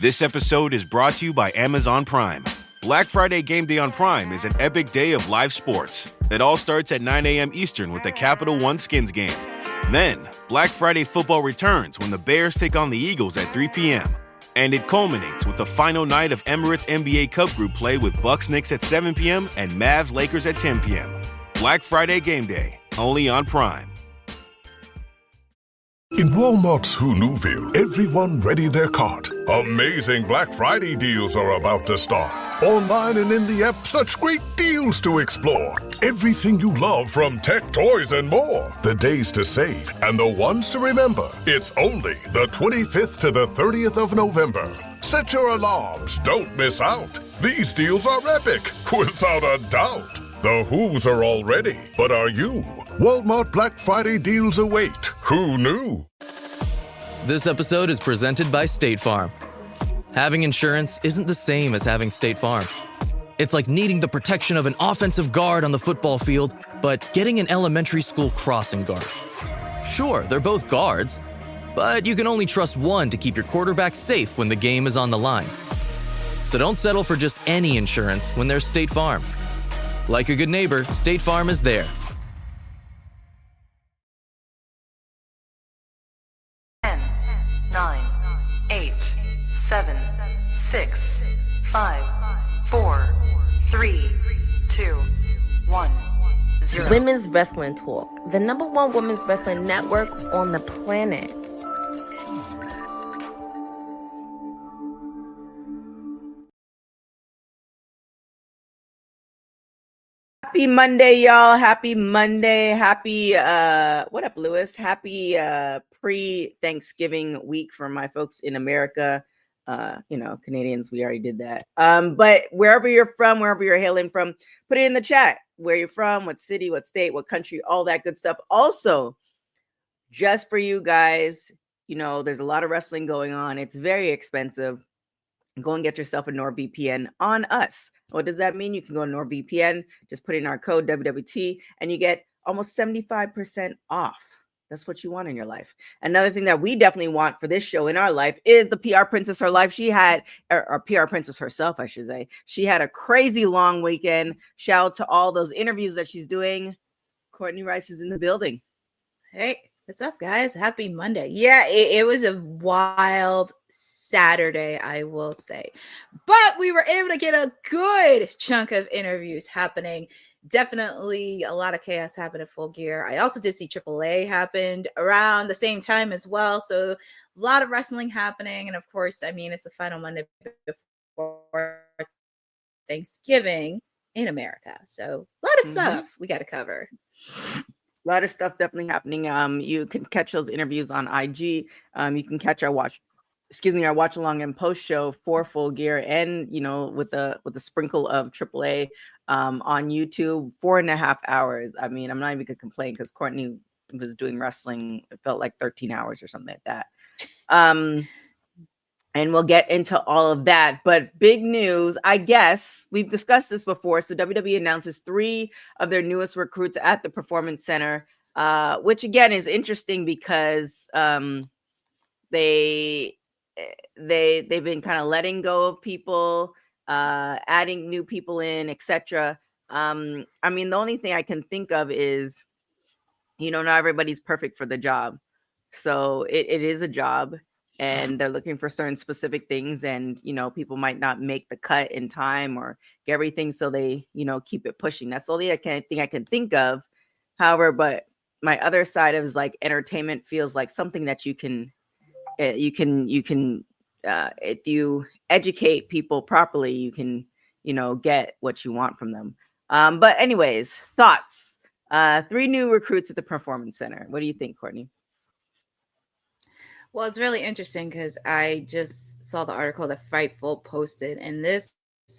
This episode is brought to you by Amazon Prime. Black Friday Game Day on Prime is an epic day of live sports. It all starts at 9 a.m. Eastern with the Capital One Skins game. Then, Black Friday football returns when the Bears take on the Eagles at 3 p.m. And it culminates with the final night of Emirates NBA Cup group play with Bucks Knicks at 7 p.m. and Mavs Lakers at 10 p.m. Black Friday Game Day, only on Prime. In Walmart's Huluville, everyone ready their cart. Amazing Black Friday deals are about to start. Online and in the app, such great deals to explore. Everything you love from tech, toys, and more. The days to save and the ones to remember. It's only the 25th to the 30th of November. Set your alarms. Don't miss out. These deals are epic, without a doubt. The Who's are all ready, but are you? Walmart Black Friday deals await. Who knew? This episode is presented by State Farm. Having insurance isn't the same as having State Farm. It's like needing the protection of an offensive guard on the football field, but getting an elementary school crossing guard. Sure, they're both guards, but you can only trust one to keep your quarterback safe when the game is on the line. So don't settle for just any insurance when there's State Farm. Like a good neighbor, State Farm is there. 10, 9, 8, 7, 6, 5, 4, 3, 2, 1, 0. Women's Wrestling Talk, the #1 women's wrestling network on the planet. Happy Monday, y'all. Happy Monday. Happy, what up, Lewis? Happy pre-Thanksgiving week for my folks in America. Canadians, we already did that. But wherever you're from, wherever you're hailing from, put it in the chat. Where you're from, what city, what state, what country, all that good stuff. Also, just for you guys, there's a lot of wrestling going on. It's very expensive. Go and get yourself a NordVPN on us. What does that mean? You can go to NordVPN, just put in our code WWT, and you get almost 75% off. That's what you want in your life. Another thing that we definitely want for this show in our life is the PR Princess, her life. She had, or PR Princess herself, I should say. She had a crazy long weekend. Shout out to all those interviews that she's doing. Courtney Rice is in the building. Hey, what's up, guys? Happy Monday. Yeah, it was a wild Saturday, I will say. But we were able to get a good chunk of interviews happening. Definitely a lot of chaos happened at Full Gear. I also did see AAA happened around the same time as well. So a lot of wrestling happening. And of course, it's the final Monday before Thanksgiving in America. So a lot of stuff we got to cover. A lot of stuff definitely happening. You can catch those interviews on IG. You can catch our watch along and post show for Full Gear, and with the sprinkle of AAA on YouTube, 4.5 hours. I'm not even gonna complain because Courtney was doing wrestling. It felt like 13 hours or something like that. And we'll get into all of that. But big news, I guess we've discussed this before. So WWE announces 3 of their newest recruits at the Performance Center, which again is interesting because they've been kind of letting go of people, adding new people in, etc. The only thing I can think of is, not everybody's perfect for the job. So it is a job. And they're looking for certain specific things, and people might not make the cut in time or get everything, so they keep it pushing. That's the only thing I can think of. However, but my other side of is like entertainment feels like something that you can if you educate people properly, you can get what you want from them. But anyways, thoughts. 3 new recruits at the Performance Center. What do you think, Courtney? Well, it's really interesting because I just saw the article that Fightful posted, and this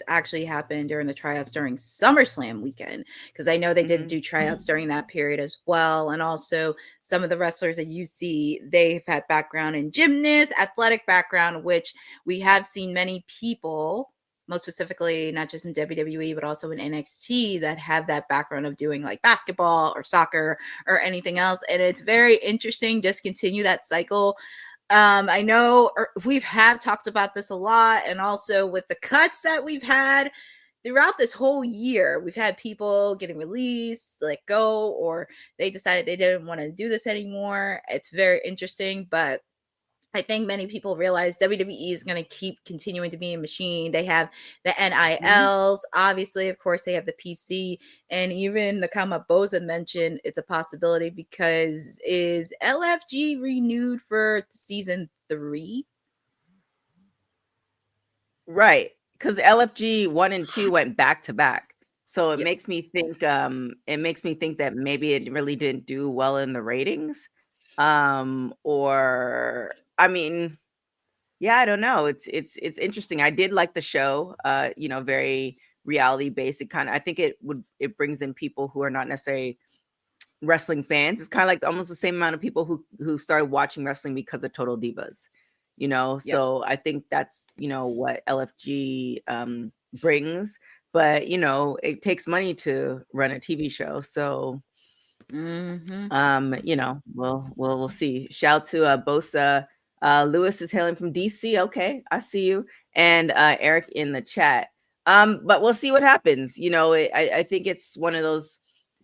actually happened during the tryouts during SummerSlam weekend, because I know they did do tryouts during that period as well. And also some of the wrestlers that you see, they've had background in gymnast, athletic background, which we have seen many people, most specifically, not just in WWE, but also in NXT, that have that background of doing like basketball or soccer or anything else. And it's very interesting. Just continue that cycle I know we've talked about this a lot, and also with the cuts that we've had throughout this whole year, we've had people getting released, let go, or they decided they didn't want to do this anymore. It's very interesting, but I think many people realize WWE is going to keep continuing to be a machine. They have the NILs, obviously, of course, they have the PC, and even the Kama Boza mentioned it's a possibility because is LFG renewed for season 3? Right. Because LFG 1 and 2 went back to back. So it Yes. makes me think that maybe it really didn't do well in the ratings. Or I mean, yeah, I don't know. It's interesting. I did like the show. Very reality based. I think it brings in people who are not necessarily wrestling fans. It's kind of like almost the same amount of people who started watching wrestling because of Total Divas. Yep. So I think that's what LFG brings. But it takes money to run a TV show. So we'll see. Shout to Bosa. Lewis is hailing from DC. Okay, I see you. And Eric in the chat. But we'll see what happens. I think it's one of those.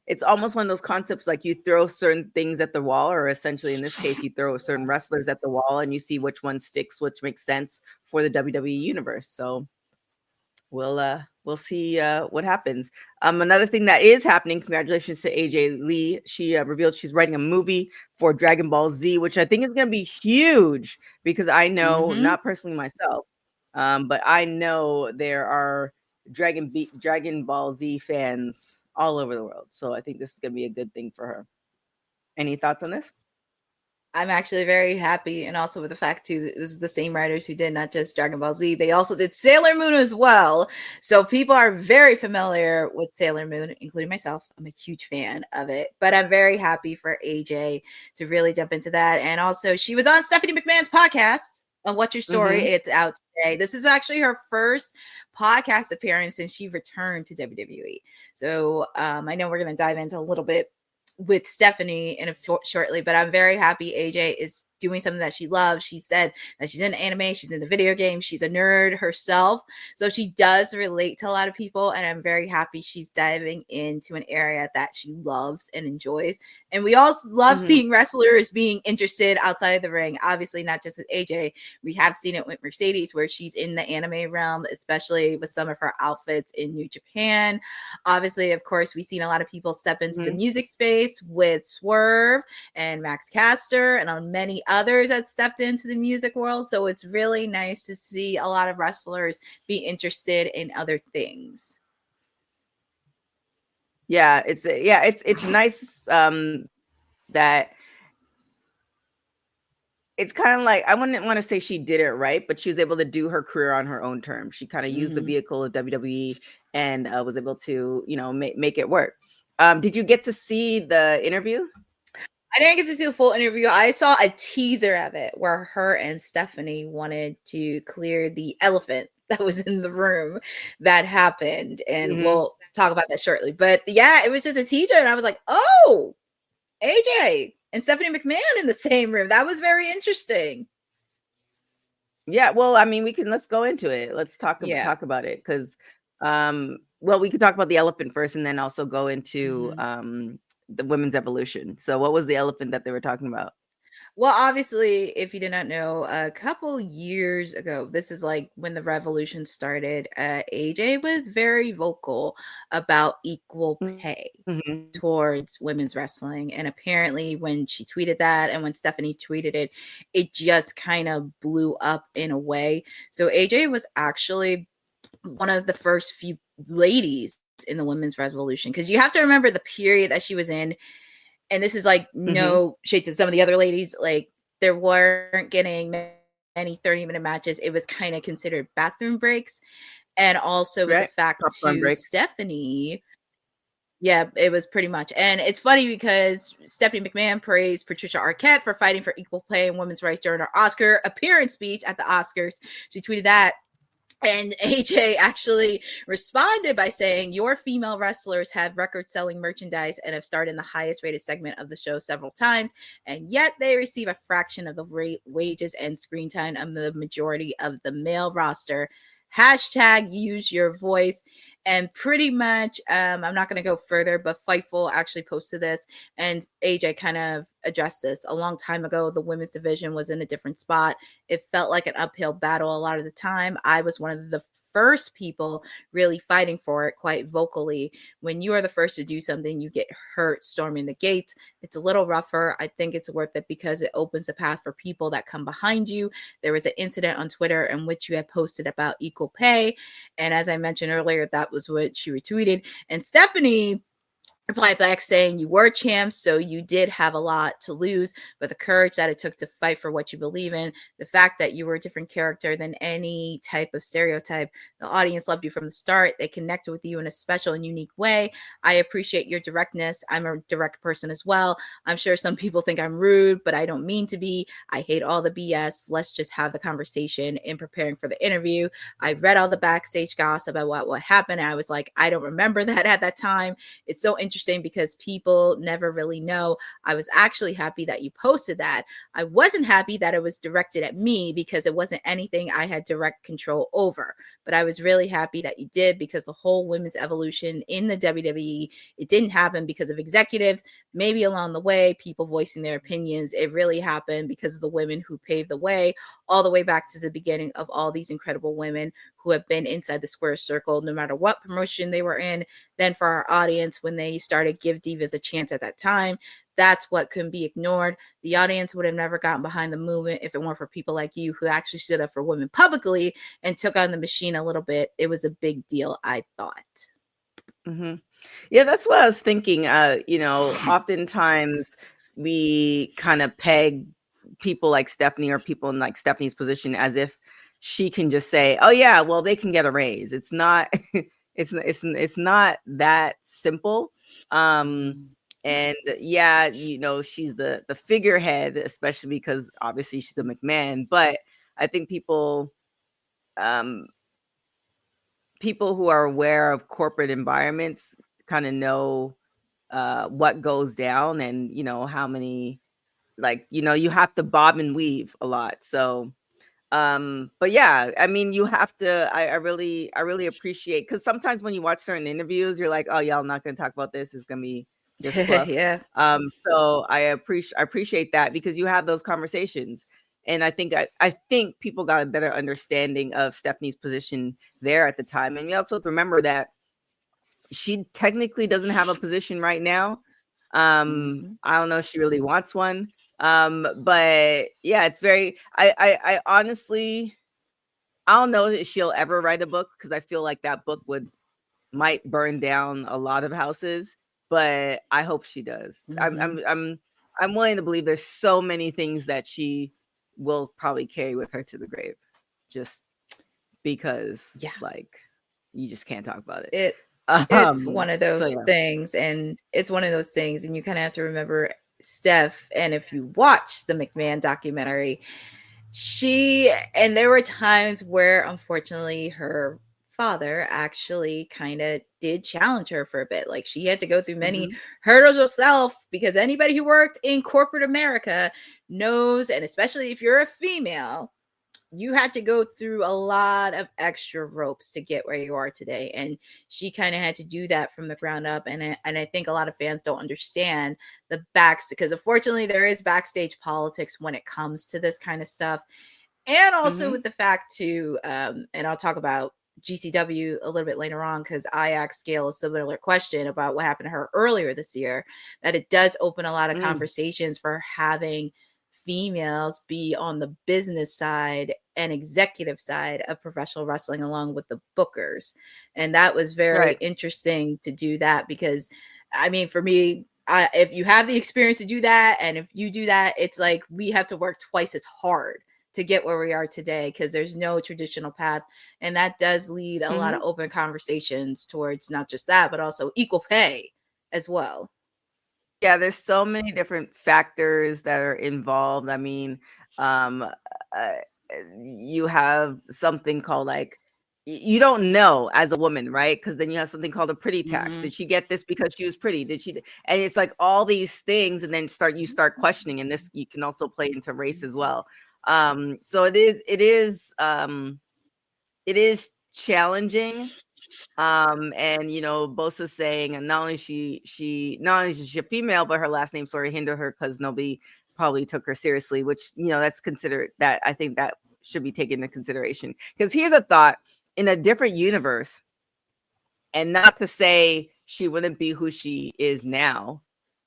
It's almost one of those concepts like you throw certain things at the wall, or essentially in this case, you throw certain wrestlers at the wall and you see which one sticks, which makes sense for the WWE universe. So we'll see what happens. Another thing that is happening, congratulations to AJ Lee. She revealed she's writing a movie for Dragon Ball Z, which I think is going to be huge because I know, not personally myself, but I know there are Dragon Ball Z fans all over the world. So I think this is going to be a good thing for her. Any thoughts on this? I'm actually very happy, and also with the fact too, this is the same writers who did not just Dragon Ball Z, they also did Sailor Moon as well. So people are very familiar with Sailor Moon, including myself. I'm a huge fan of it, but I'm very happy for AJ to really jump into that. And also, she was on Stephanie McMahon's podcast on What's Your Story. It's out today. This is actually her first podcast appearance since she returned to WWE. So I know we're going to dive into a little bit with Stephanie in shortly, but I'm very happy AJ is doing something that she loves. She said that she's in anime, she's in the video game, she's a nerd herself, so she does relate to a lot of people, and I'm very happy she's diving into an area that she loves and enjoys. And we all love seeing wrestlers being interested outside of the ring, obviously not just with AJ. We have seen it with Mercedes, where she's in the anime realm, especially with some of her outfits in New Japan. Obviously, of course, we've seen a lot of people step into the music space with Swerve and Max Caster, and on many others that stepped into the music world. So it's really nice to see a lot of wrestlers be interested in other things. Yeah, it's nice that it's kind of like, I wouldn't want to say she did it right, but she was able to do her career on her own terms. She kind of used the vehicle of WWE and was able to, make it work. Did you get to see the interview? I didn't get to see the full interview. I saw a teaser of it where her and Stephanie wanted to clear the elephant that was in the room that happened. And we'll talk about that shortly. But yeah, it was just a teaser. And I was like, oh, AJ and Stephanie McMahon in the same room. That was very interesting. Yeah, well, I mean, let's go into it. Let's talk about it. Because, we could talk about the elephant first and then also go into the women's evolution. So what was the elephant that they were talking about? Well, obviously, if you did not know, a couple years ago, this is like when the revolution started, AJ was very vocal about equal pay towards women's wrestling. And apparently when she tweeted that and when Stephanie tweeted it, it just kind of blew up in a way. So AJ was actually one of the first few ladies in the women's revolution, because you have to remember the period that she was in. And this is like no shade to some of the other ladies. Like, there weren't getting many 30-minute matches. It was kind of considered bathroom breaks. And also with the fact to Stephanie, yeah, it was pretty much. And it's funny because Stephanie McMahon praised Patricia Arquette for fighting for equal pay and women's rights during her Oscar appearance speech at the Oscars. She tweeted that. And AJ actually responded by saying, your female wrestlers have record-selling merchandise and have starred in the highest rated segment of the show several times, and yet they receive a fraction of the wages and screen time of the majority of the male roster. Hashtag use your voice. And pretty much, I'm not going to go further, but Fightful actually posted this, and AJ kind of addressed this. A long time ago, the women's division was in a different spot. It felt like an uphill battle a lot of the time. I was one of the first people really fighting for it quite vocally. When you are the first to do something, you get hurt storming the gates. It's a little rougher. I think it's worth it because it opens a path for people that come behind you. There was an incident on Twitter in which you had posted about equal pay. And as I mentioned earlier, that was what she retweeted. And Stephanie replied back saying, you were champs, so you did have a lot to lose, but the courage that it took to fight for what you believe in, the fact that you were a different character than any type of stereotype, the audience loved you from the start. They connected with you in a special and unique way. I appreciate your directness. I'm a direct person as well. I'm sure some people think I'm rude, but I don't mean to be. I hate all the BS. Let's just have the conversation. In preparing for the interview, I read all the backstage gossip about what happened. I was like, I don't remember that at that time. It's so interesting because people never really know. I was actually happy that you posted that. I wasn't happy that it was directed at me because it wasn't anything I had direct control over. But I was really happy that you did, because the whole women's evolution in the WWE, it didn't happen because of executives. Maybe along the way, people voicing their opinions. It really happened because of the women who paved the way, all the way back to the beginning of all these incredible women who have been inside the square circle, no matter what promotion they were in. Then for our audience, when they started Give Divas a Chance at that time, that's what couldn't be ignored. The audience would have never gotten behind the movement if it weren't for people like you who actually stood up for women publicly and took on the machine a little bit. It was a big deal, I thought. Mm-hmm. Yeah, that's what I was thinking. Oftentimes we kind of peg people like Stephanie or people in like Stephanie's position as if she can just say, "Oh yeah, well they can get a raise." It's not. It's not that simple. And yeah, she's the figurehead, especially because obviously she's a McMahon. But I think people who are aware of corporate environments kind of know what goes down, and how many, you have to bob and weave a lot. So but yeah, I mean, you have to, I really appreciate, because sometimes when you watch certain interviews, you're like, oh yeah, I'm not going to talk about this. It's going to be just fluff. Yeah. So I appreciate that, because you have those conversations. And I think people got a better understanding of Stephanie's position there at the time. And you also have to remember that she technically doesn't have a position right now. I don't know if she really wants one. But yeah, it's very, I honestly, I don't know if she'll ever write a book, because I feel like that book might burn down a lot of houses, but I hope she does. I'm willing to believe there's so many things that she will probably carry with her to the grave, just because you just can't talk about it. It's one of those things, and it's one of those things, and you kind of have to remember Steph. And if you watch the McMahon documentary, there were times where unfortunately her father actually kind of did challenge her for a bit. Like, she had to go through many hurdles herself, because anybody who worked in corporate America knows, and especially if you're a female, you had to go through a lot of extra ropes to get where you are today. And she kind of had to do that from the ground up. And I think a lot of fans don't understand the because unfortunately there is backstage politics when it comes to this kind of stuff. And also with the fact too, and I'll talk about GCW a little bit later on, because I asked Gail a similar question about what happened to her earlier this year, that it does open a lot of conversations for having females be on the business side and executive side of professional wrestling, along with the bookers. And that was very interesting to do that, because I mean, for me, if you have the experience to do that, and if you do that, it's like we have to work twice as hard to get where we are today, because there's no traditional path. And that does lead a lot of open conversations towards not just that, but also equal pay as well. Yeah, there's so many different factors that are involved. I mean, you have something called like you don't know as a woman, right? Because then you have something called a pretty tax. Mhm. Did she get this because she was pretty? Did she? And it's like all these things, and then you start questioning, and this you can also play into race as well. So it is challenging. And Bosa's saying, and not only is she a female, but her last name sort of hindered her because nobody probably took her seriously, which that's considered, that I think that should be taken into consideration. Because here's a thought: in a different universe, and not to say she wouldn't be who she is now,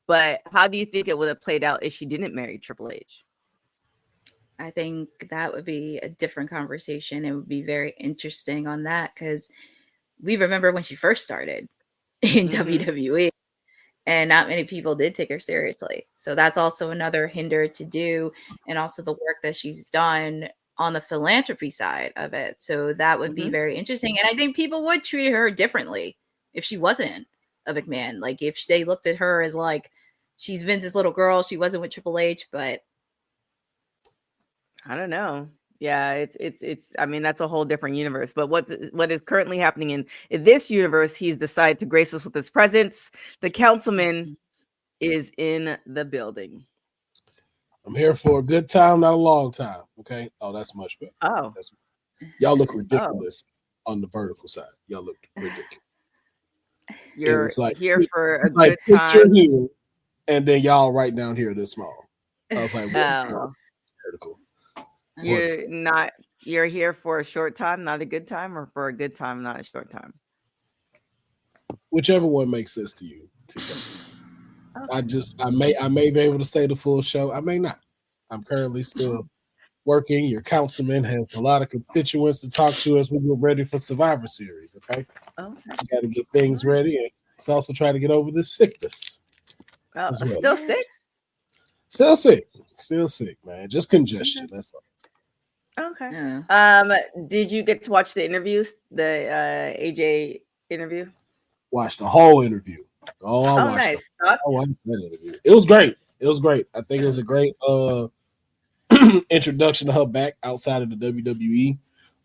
but how do you think it would have played out if she didn't marry Triple H? I think that would be a different conversation. It would be very interesting on that, because we remember when she first started in WWE, and not many people did take her seriously. So that's also another hinder to do, and also the work that she's done on the philanthropy side of it. So that would be very interesting. And I think people would treat her differently if she wasn't a McMahon. Like if they looked at her as like, she's Vince's little girl, she wasn't with Triple H, but I don't know. Yeah, it's I mean, that's a whole different universe. But what is currently happening in this universe, he's decided to grace us with his presence. The councilman is in the building. I'm here for a good time, not a long time. Okay. Oh, that's much better. Oh, y'all look ridiculous on the vertical side. Y'all look ridiculous. You're like, here for a good time. Here, and then y'all right down here this small. I was like, vertical. You're here for a short time, not a good time, or for a good time, not a short time? Whichever one makes sense to you. I may be able to stay the full show. I may not. I'm currently still working. Your councilman has a lot of constituents to talk to as we get ready for Survivor Series. Okay. You got to get things ready, and let's also try to get over this sickness. Still sick? Still sick, man. Just congestion. That's all. Okay. Did you get to watch the interviews, the AJ interview? Watched the whole interview. Nice. It was great. I think it was a great introduction to her back outside of the WWE.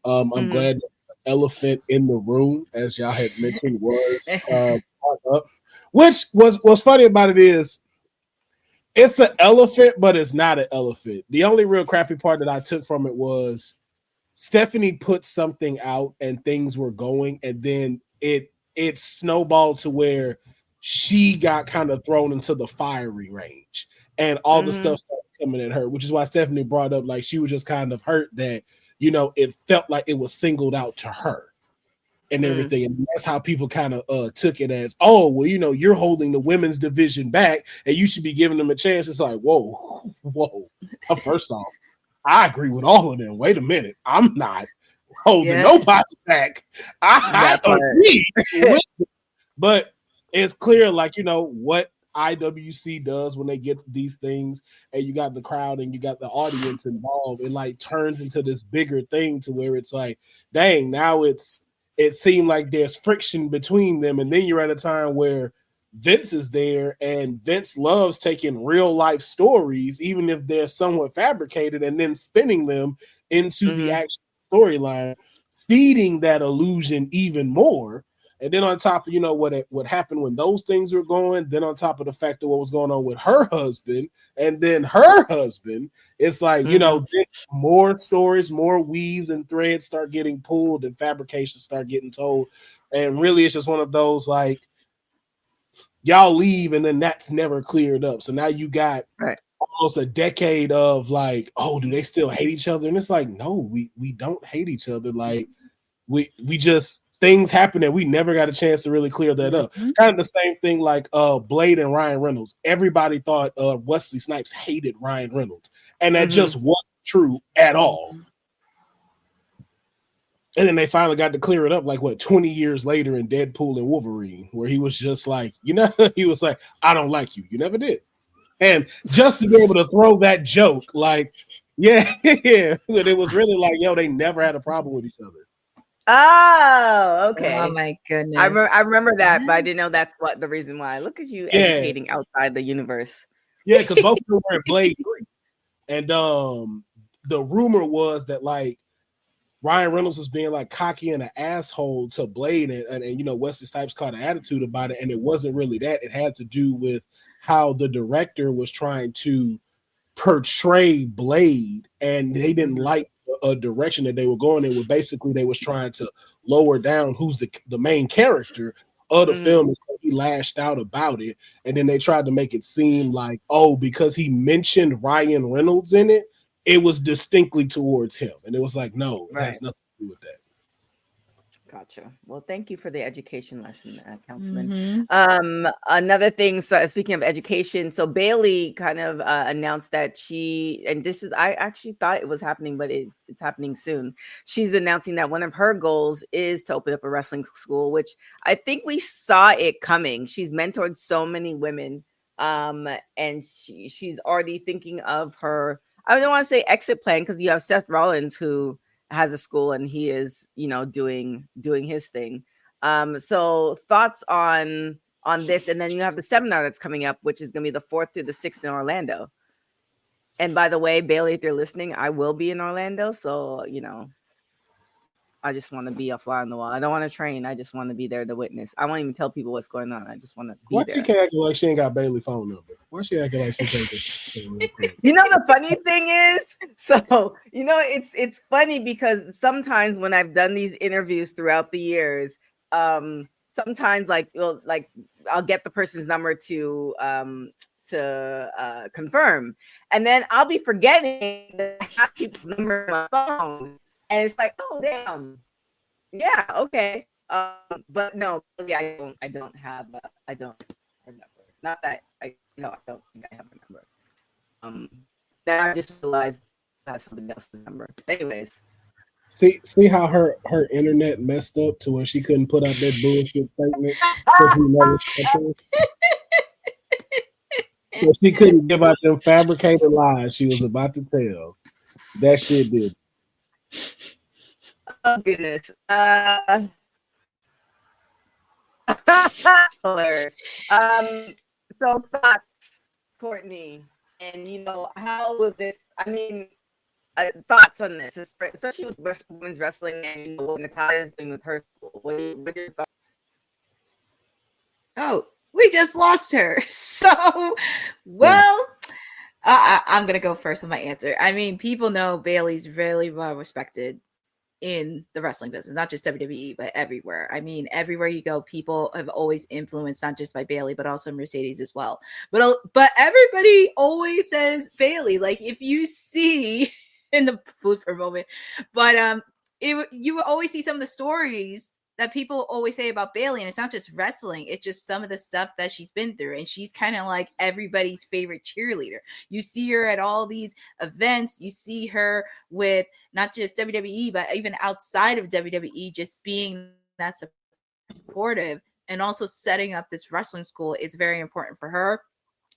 I'm glad the elephant in the room, as y'all had mentioned, was up. Which what's funny about it is it's an elephant, but it's not an elephant. The only real crappy part that I took from it was Stephanie put something out and things were going, and then it snowballed to where she got kind of thrown into the fiery range, and all the stuff started coming at her, which is why Stephanie brought up, like, she was just kind of hurt that, it felt like it was singled out to her and everything. And that's how people kind of took it as, oh, well, you're holding the women's division back and you should be giving them a chance. It's like, whoa. First off, I agree with all of them. Wait a minute. I'm not holding nobody back. I agree with them. But it's clear, like, what IWC does when they get these things and you got the crowd and you got the audience involved, it like turns into this bigger thing to where it's like, dang, now it seemed like there's friction between them. And then you're at a time where Vince is there, and Vince loves taking real life stories, even if they're somewhat fabricated, and then spinning them into the actual storyline, feeding that illusion even more. And then on top of, what happened when those things were going, then on top of the fact of what was going on with her husband, and then her husband, it's like, more stories, more weaves and threads start getting pulled and fabrications start getting told. And really, it's just one of those, like, y'all leave and then that's never cleared up. So now you got almost a decade of like, oh, do they still hate each other? And it's like, no, we don't hate each other. Like, we just, things happen and we never got a chance to really clear that up. Kind of the same thing like Blade and Ryan Reynolds. Everybody thought Wesley Snipes hated Ryan Reynolds, and that just wasn't true at all. And then they finally got to clear it up, like, 20 years later in Deadpool and Wolverine, where he was just like, he was like, I don't like you. You never did. And just to be able to throw that joke, like, yeah. But it was really like, yo, they never had a problem with each other. Oh, okay. Oh my goodness. I remember that, but I didn't know that's what the reason why. Look at you educating outside the universe. Yeah, because both of them were in Blade 3. And the rumor was that, like, Ryan Reynolds was being like cocky and an asshole to Blade, and you know, Wesley Snipes caught an attitude about it, and it wasn't really that. It had to do with how the director was trying to portray Blade, and they didn't like a direction that they were going in. With basically, they was trying to lower down who's the main character of the film, and so he lashed out about it. And then they tried to make it seem like, oh, because he mentioned Ryan Reynolds in it, it was distinctly towards him. And it was like, no, it has nothing to do with that. Gotcha. Well, thank you for the education lesson, Councilman. Another thing, so speaking of education, so Bailey kind of announced that I actually thought it was happening, but it's happening soon. She's announcing that one of her goals is to open up a wrestling school, which I think we saw it coming. She's mentored so many women, and she's already thinking of her, I don't want to say exit plan, because you have Seth Rollins, who has a school and he is, you know, doing his thing. So thoughts on this, and then you have the seminar that's coming up, which is going to be the 4th through the 6th in Orlando. And by the way, Bailey, if you're listening, I will be in Orlando, so you know, I just want to be a fly on the wall. I don't want to train. I just want to be there to witness. I won't even tell people what's going on. I just want to be there. Why she acting like she ain't got Bailey's phone number? Why she acting like she can't get You know, the funny thing is, so, you know, it's funny because sometimes when I've done these interviews throughout the years, sometimes I'll get the person's number to confirm. And then I'll be forgetting that I have people's number on my phone. And it's like, oh damn, yeah, okay. But no, yeah, I don't remember. Not that I don't think I have a number. Now I just realized I have somebody else's number. Anyways. See how her internet messed up to where she couldn't put out that bullshit statement. So she couldn't give out them fabricated lies she was about to tell. That shit did. Oh goodness. So thoughts, Courtney, and you know, how will this, I mean, thoughts on this, especially with women's wrestling and you know, what Natalia's doing with her school. What are your thoughts? Oh, we just lost her. So, well, I'm gonna go first with my answer. I mean, people know Bailey's really well respected in the wrestling business, not just WWE, but everywhere. I mean, everywhere you go, people have always influenced, not just by Bailey, but also Mercedes as well. But everybody always says Bailey. Like if you see in the blooper moment, but you will always see some of the stories that people always say about Bailey, and it's not just wrestling, it's just some of the stuff that she's been through, and she's kind of like everybody's favorite cheerleader. You see her at all these events, you see her with not just WWE, but even outside of WWE, just being that supportive, and also setting up this wrestling school is very important for her.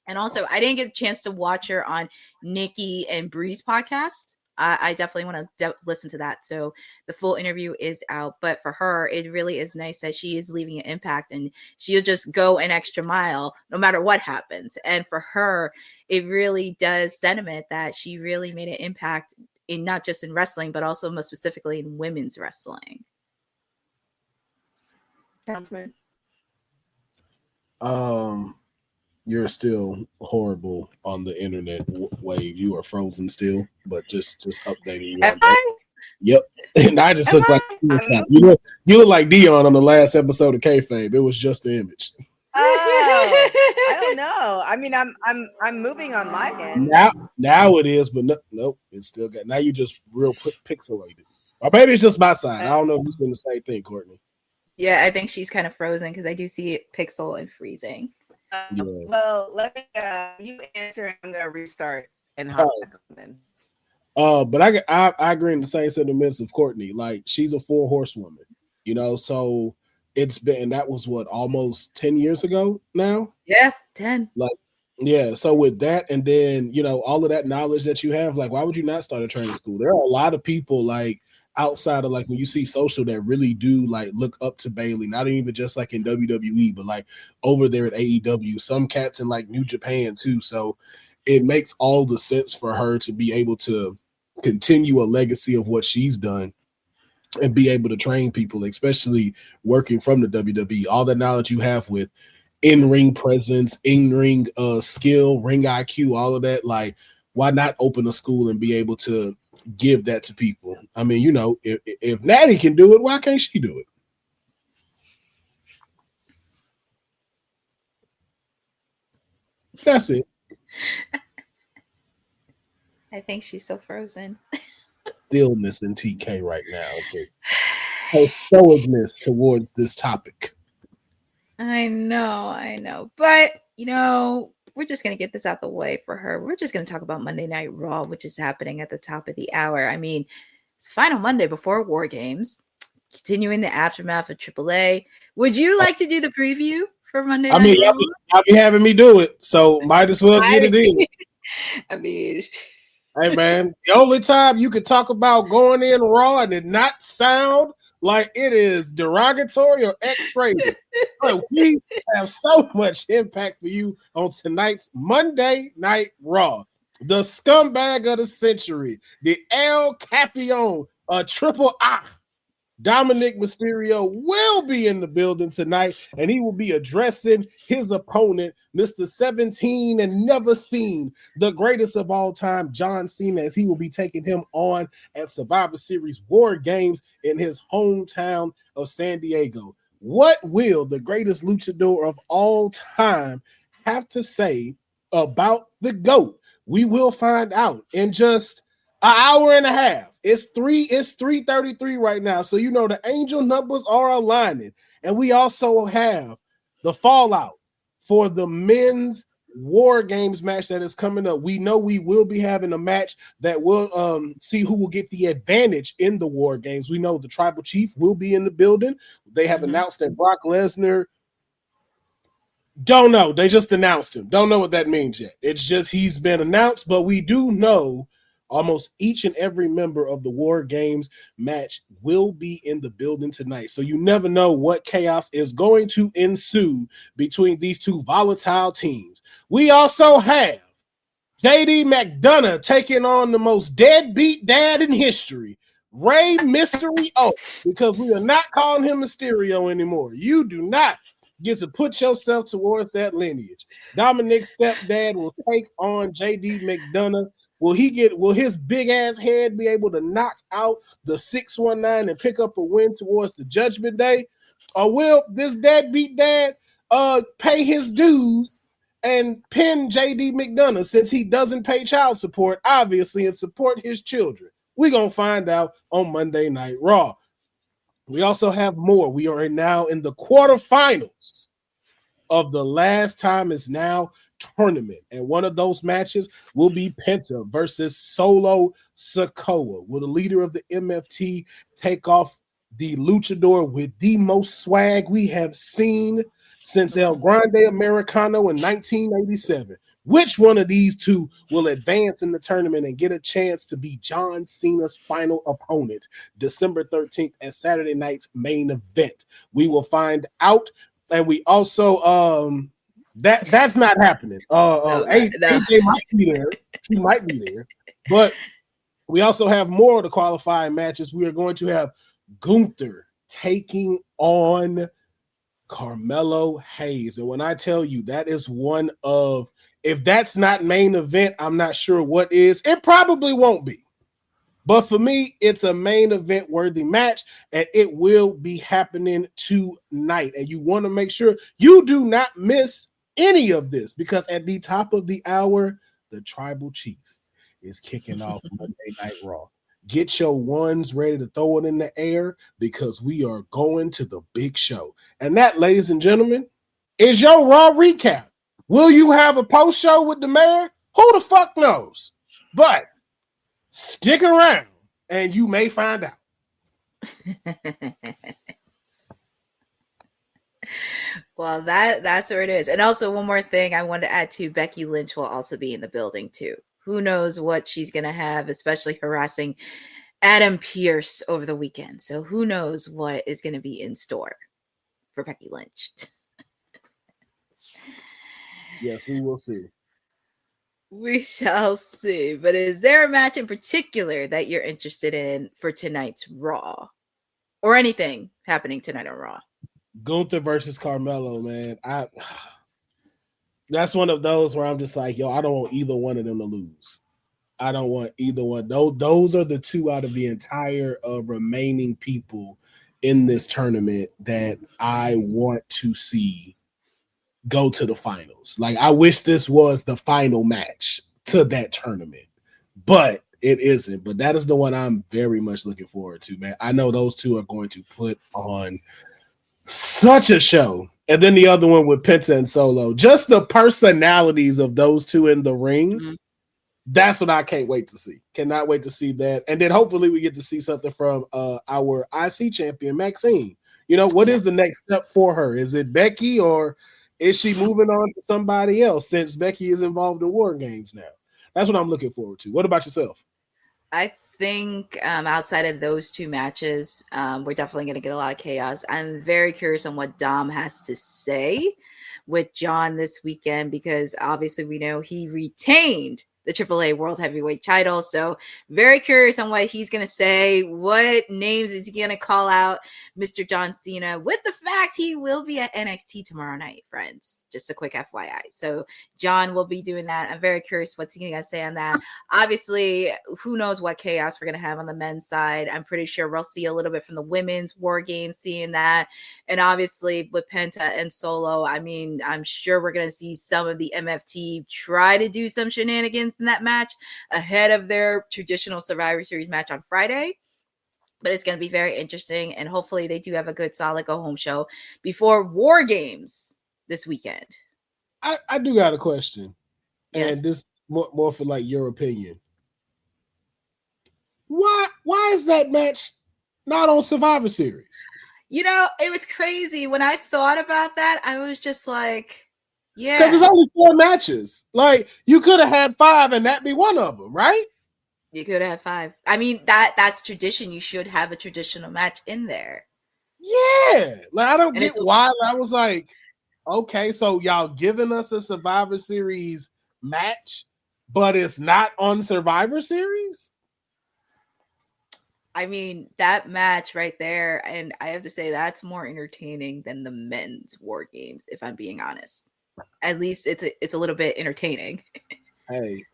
And also, I didn't get a chance to watch her on Nikki and Bree's podcast. I definitely want to listen to that. So the full interview is out. But for her, it really is nice that she is leaving an impact, and she'll just go an extra mile no matter what happens. And for her, it really does sentiment that she really made an impact in not just in wrestling, but also most specifically in women's wrestling. Councilman? You're still horrible on the internet wave. You are frozen still, but just updating you. Am I? Yep. And I just look like you look like Dion on the last episode of Kayfabe. It was just the image. I don't know. I mean, I'm moving on my end. Now it is, but nope, it's still got. Now you just real pixelated. Or maybe it's just my side. I don't know if it's been the same thing, Courtney. Yeah, I think she's kind of frozen because I do see it pixel and freezing. Yeah. Well, let me you answer and I'm gonna restart and hop back on then. But I agree in the same sentiments of Courtney. Like she's a full horsewoman, you know. So it's been, that was what, almost 10 years ago now. Yeah, 10. Like, yeah. So with that, and then you know all of that knowledge that you have, like, why would you not start a training school? There are a lot of people like outside of like when you see social that really do like look up to Bailey, not even just like in WWE, but like over there at AEW, some cats in like New Japan too. So it makes all the sense for her to be able to continue a legacy of what she's done and be able to train people, especially working from the WWE. All the knowledge you have with in-ring presence, in-ring skill, ring IQ, all of that. Like, why not open a school and be able to give that to people? I mean, you know, if Natty can do it, why can't she do it? That's it. I think she's so frozen. Still missing TK right now. Her stoicness towards this topic. I know. But, you know, we're just going to get this out the way for her. We're just going to talk about Monday Night Raw, which is happening at the top of the hour. I mean, it's final Monday before War Games, continuing the aftermath of AAA. Would you like to do the preview for Monday Night Raw? Y'all be having me do it, so might as well get it in. I mean... Hey, man, the only time you could talk about going in Raw and it not sound like it is derogatory or X-rated. But we have so much impact for you on tonight's Monday Night Raw. The scumbag of the century, the El Capione, Triple I, Dominic Mysterio will be in the building tonight, and he will be addressing his opponent, Mr. 17 and never seen, the greatest of all time, John Cena, as he will be taking him on at Survivor Series War Games in his hometown of San Diego. What will the greatest luchador of all time have to say about the GOAT? We will find out in just an hour and a half. It's 3:33 right now. So you know the angel numbers are aligning. And we also have the fallout for the men's War Games match that is coming up. We know we will be having a match that will see who will get the advantage in the War Games. We know the Tribal Chief will be in the building. They have announced that Brock Lesnar. Don't know. They just announced him. Don't know what that means yet. It's just he's been announced, but we do know almost each and every member of the War Games match will be in the building tonight. So you never know what chaos is going to ensue between these two volatile teams. We also have JD McDonough taking on the most deadbeat dad in history, Rey Mysterio, because we are not calling him Mysterio anymore. You do not get to put yourself towards that lineage. Dominic's stepdad will take on JD McDonough. Will his big ass head be able to knock out the 619 and pick up a win towards the Judgment Day? Or will this deadbeat dad pay his dues and pin JD McDonough since he doesn't pay child support, obviously, and support his children? We're going to find out on Monday Night Raw. We also have more. We are now in the quarterfinals of the Last Time Is Now tournament, and one of those matches will be Penta versus Solo Sikoa. Will the leader of the MFT take off the luchador with the most swag we have seen since El Grande Americano in 1987? Which one of these two will advance in the tournament and get a chance to be John Cena's final opponent December 13th at Saturday night's main event? We will find out. And we also that's not happening. AJ might be there. She might be there. But we also have more of the qualifying matches. We are going to have Gunther taking on Carmelo Hayes. And when I tell you that is one of, if that's not main event, I'm not sure what is. It probably won't be. But for me, it's a main event worthy match, and it will be happening tonight. And you want to make sure you do not miss any of this, because at the top of the hour, the Tribal Chief is kicking off Monday Night Raw. Get your ones ready to throw it in the air, because we are going to the big show. And that, ladies and gentlemen, is your Raw recap. Will you have a post show with the mayor? Who the fuck knows? But stick around and you may find out. Well, that's where it is. And also one more thing I wanted to add to, Becky Lynch will also be in the building too. Who knows what she's going to have, especially harassing Adam Pearce over the weekend. So who knows what is going to be in store for Becky Lynch. Yes, we will see. We shall see. But is there a match in particular that you're interested in for tonight's Raw? or anything happening tonight on Raw. Gunther versus Carmelo, man. That's one of those where I'm just like, yo, I don't want either one of them to lose. I don't want either one. Those are the two out of the entire remaining people in this tournament that I want to see go to the finals. Like, I wish this was the final match to that tournament, but it isn't. But that is the one I'm very much looking forward to, man. I know those two are going to put on such a show. And then the other one with Penta and Solo. Just the personalities of those two in the ring. Mm-hmm. That's what I can't wait to see. Cannot wait to see that. And then hopefully we get to see something from our IC champion, Maxine. You know, what is the next step for her? Is it Becky, or is she moving on to somebody else since Becky is involved in War Games now? That's what I'm looking forward to. What about yourself? I think outside of those two matches, we're definitely going to get a lot of chaos. I'm very curious on what Dom has to say with John this weekend, because obviously we know he retained the AAA World Heavyweight title. So very curious on what he's going to say. What names is he going to call out Mr. John Cena, with the fact he will be at NXT tomorrow night, friends. Just a quick FYI. So John will be doing that. I'm very curious what's he going to say on that. Obviously, who knows what chaos we're going to have on the men's side. I'm pretty sure we'll see a little bit from the women's War Games, seeing that. And obviously with Penta and Solo, I mean, I'm sure we're going to see some of the MFT try to do some shenanigans in that match ahead of their traditional Survivor Series match on Friday. But it's going to be very interesting, and hopefully they do have a good solid go home show before War Games this weekend. I do got a question. Yes. And this more for like your opinion. Why is that match not on Survivor Series? You know, it was crazy. When I thought about that, I was just like, yeah. Because it's only 4 matches. Like, you could have had 5 and that be one of them, right? You could have 5. I mean, that's tradition. You should have a traditional match in there. Yeah. Like, I don't get why. I was like, okay, so y'all giving us a Survivor Series match, but it's not on Survivor Series? I mean, that match right there, and I have to say that's more entertaining than the men's War Games, if I'm being honest. At least it's a little bit entertaining. Hey,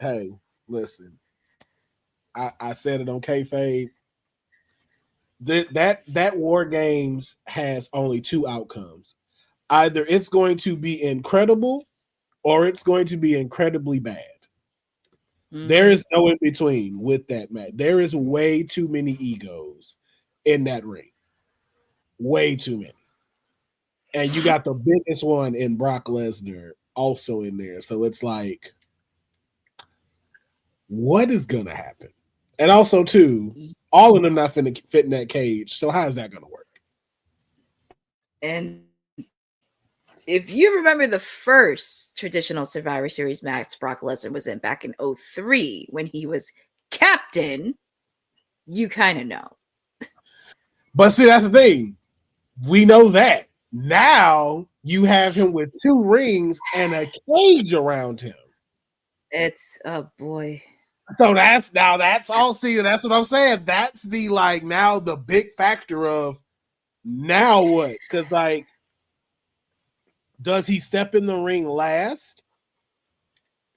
listen. I said it on kayfabe. That War Games has only 2 outcomes. Either it's going to be incredible or it's going to be incredibly bad. Mm-hmm. There is no in between with that match. There is way too many egos in that ring. Way too many. And you got the biggest one in Brock Lesnar also in there. So it's like, what is going to happen? And also, too, all of them not fit in that cage. So how is that going to work? And if you remember the first traditional Survivor Series match Brock Lesnar was in back in 2003 when he was captain, you kind of know. But see, that's the thing. We know that. Now you have him with 2 rings and a cage around him. It's, oh boy. So that's all. See, that's what I'm saying. That's the now the big factor of now what? Because does he step in the ring last?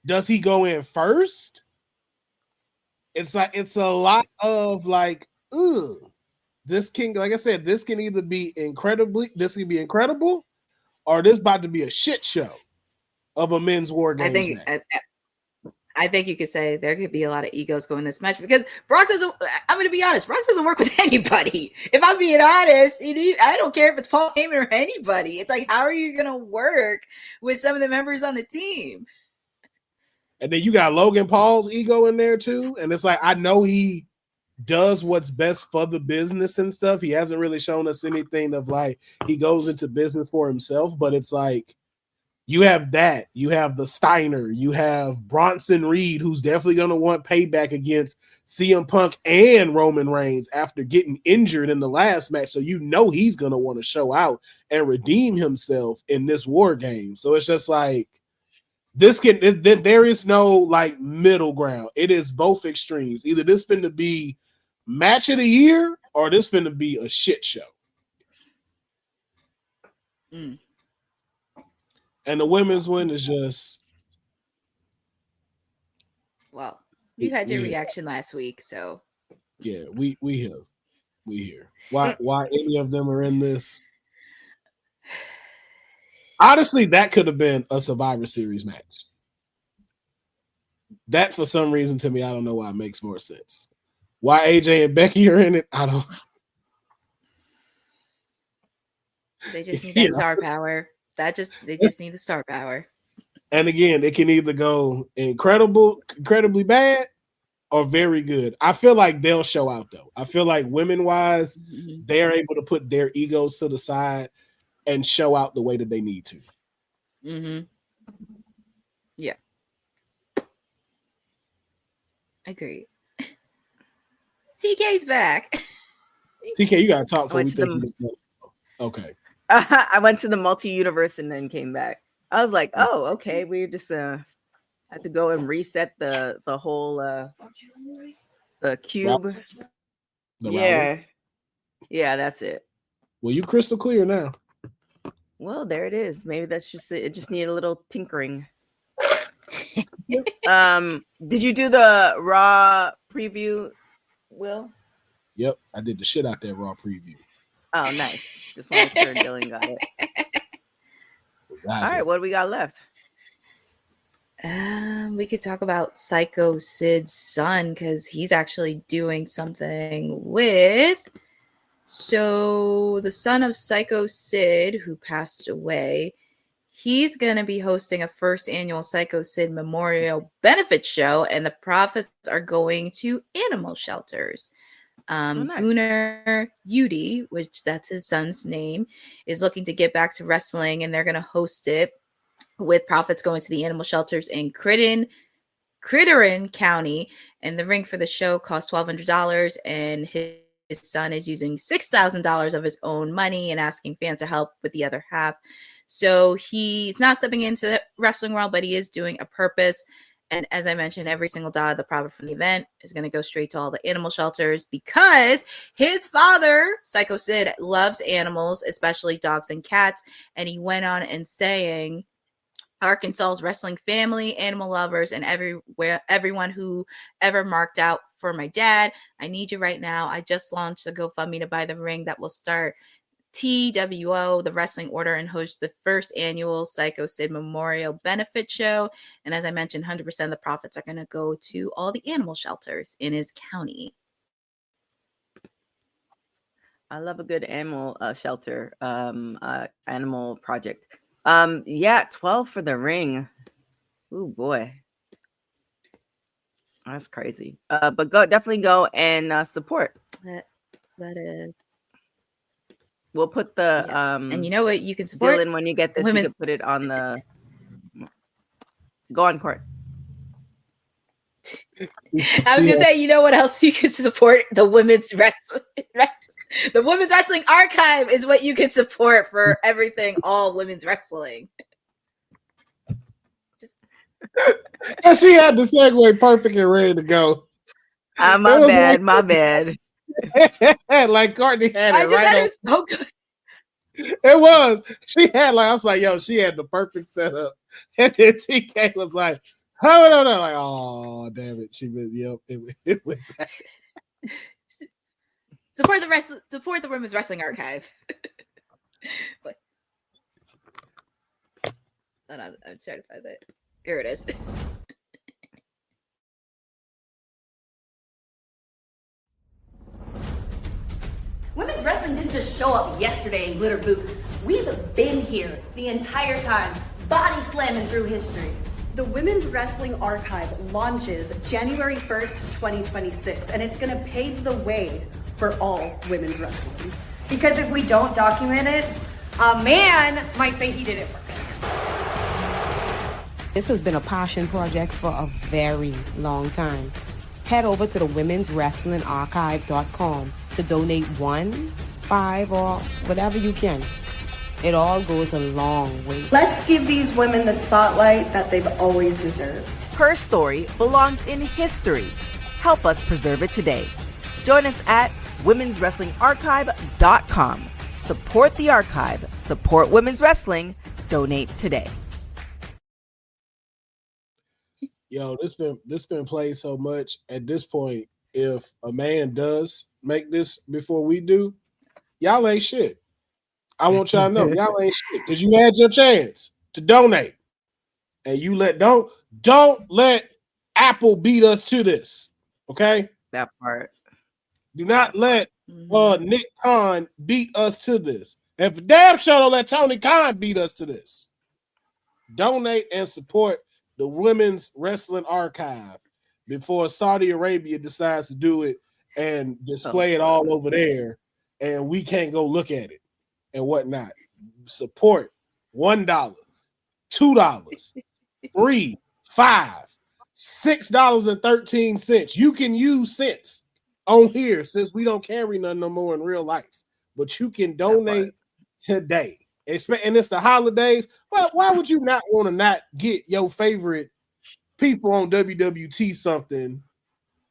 Does he go in first? It's a lot of this can, like I said, this can either be incredible, or this about to be a shit show of a men's War Games match. I think you could say there could be a lot of egos going in this match because Brock doesn't. I'm going to be honest. Brock doesn't work with anybody. If I'm being honest, I don't care if it's Paul Heyman or anybody. It's like, how are you going to work with some of the members on the team? And then you got Logan Paul's ego in there too. And it's like, I know he does what's best for the business and stuff. He hasn't really shown us anything of he goes into business for himself, but it's like, you have that. You have the Steiner. You have Bronson Reed, who's definitely going to want payback against CM Punk and Roman Reigns after getting injured in the last match. So you know he's going to want to show out and redeem himself in this War Game. So it's just there is no middle ground. It is both extremes. Either this going to be match of the year or this finna be a shit show. Mm. And the women's win is just. Well, you had your reaction last week, so. Yeah, we here. We here. Why any of them are in this? Honestly, that could have been a Survivor Series match. That, for some reason, to me, I don't know why it makes more sense. Why AJ and Becky are in it, I don't. They just need that star power. They just need the star power. And again, it can either go incredibly bad, or very good. I feel like they'll show out, though. I feel like women-wise, they're able to put their egos to the side and show out the way that they need to. Mm-hmm. Yeah. Agreed. TK's back. TK, you got to talk before we think. Okay. I went to the multi-universe and then came back. I was like, oh, okay. We just had to go and reset the whole the cube. Yeah, that's it. Well, you crystal clear now. Well, there it is. Maybe that's just it. It just needed a little tinkering. Did you do the Raw preview, Will? Yep, I did the shit out that Raw preview. Oh, nice. Just want to make sure Dylan got it. All right, what do we got left? We could talk about Psycho Sid's son, because he's actually doing something with. So the son of Psycho Sid, who passed away, he's going to be hosting a first annual Psycho Sid Memorial Benefit Show, and the profits are going to animal shelters. Nice. Gunnar Yudi, which that's his son's name, is looking to get back to wrestling, and they're going to host it with profits going to the animal shelters in Crittenden County. And the ring for the show costs $1,200, and his son is using $6,000 of his own money and asking fans to help with the other half. So he's not stepping into the wrestling world, but he is doing a purpose. And as I mentioned, every single dollar, the profit from the event is going to go straight to all the animal shelters, because his father, Psycho Sid, loves animals, especially dogs and cats. And he went on and saying, Arkansas's wrestling family, animal lovers, and everyone who ever marked out for my dad, I need you right now. I just launched a GoFundMe to buy the ring that will start TWO, the wrestling order, and host the first annual Psycho Sid Memorial Benefit Show. And as I mentioned, 100% of the profits are going to go to all the animal shelters in his county. I love a good animal shelter, animal project. 12 for the ring. Ooh, boy. That's crazy. But definitely go and support. That is. We'll put the and you know what, you can support Dylan when you get this. You can put it on the. Go on, Court. I was gonna say, you know what else you can support? The women's wrestling. The Women's Wrestling Archive is what you can support for everything, all women's wrestling. And she had the segue perfect and ready to go. My bad. Like Courtney had it right. It was so good. It was. She had I was like, yo, she had the perfect setup. And then TK was like, hold on. Like, oh, damn it. She was, it went back. Support the Women's Wrestling Archive. But, hold on, I'm trying to find that. Here it is. Women's wrestling didn't just show up yesterday in glitter boots. We've been here the entire time, body slamming through history. The Women's Wrestling Archive launches January 1st, 2026, and it's going to pave the way for all women's wrestling. Because if we don't document it, a man might say he did it first. This has been a passion project for a very long time. Head over to the womenswrestlingarchive.com to donate $1, $5, or whatever you can. It all goes a long way. Let's give these women the spotlight that they've always deserved. Her story belongs in history. Help us preserve it today. Join us at womenswrestlingarchive.com. Support the archive. Support women's wrestling. Donate today. Yo, this been played so much. At this point, if a man does make this before we do, y'all ain't shit. I want y'all to know y'all ain't shit because you had your chance to donate, and you don't let Apple beat us to this. Okay, that part. Do not let Nick Khan beat us to this. And for damn sure, don't let Tony Khan beat us to this. Donate and support the Women's Wrestling Archive before Saudi Arabia decides to do it and display it all over there, and we can't go look at it and whatnot. Support $1, $2, $3, $5, $6.13. You can use cents on here since we don't carry none no more in real life, but you can donate today. And it's the holidays. Well, why would you not want to not get your favorite people on WWT something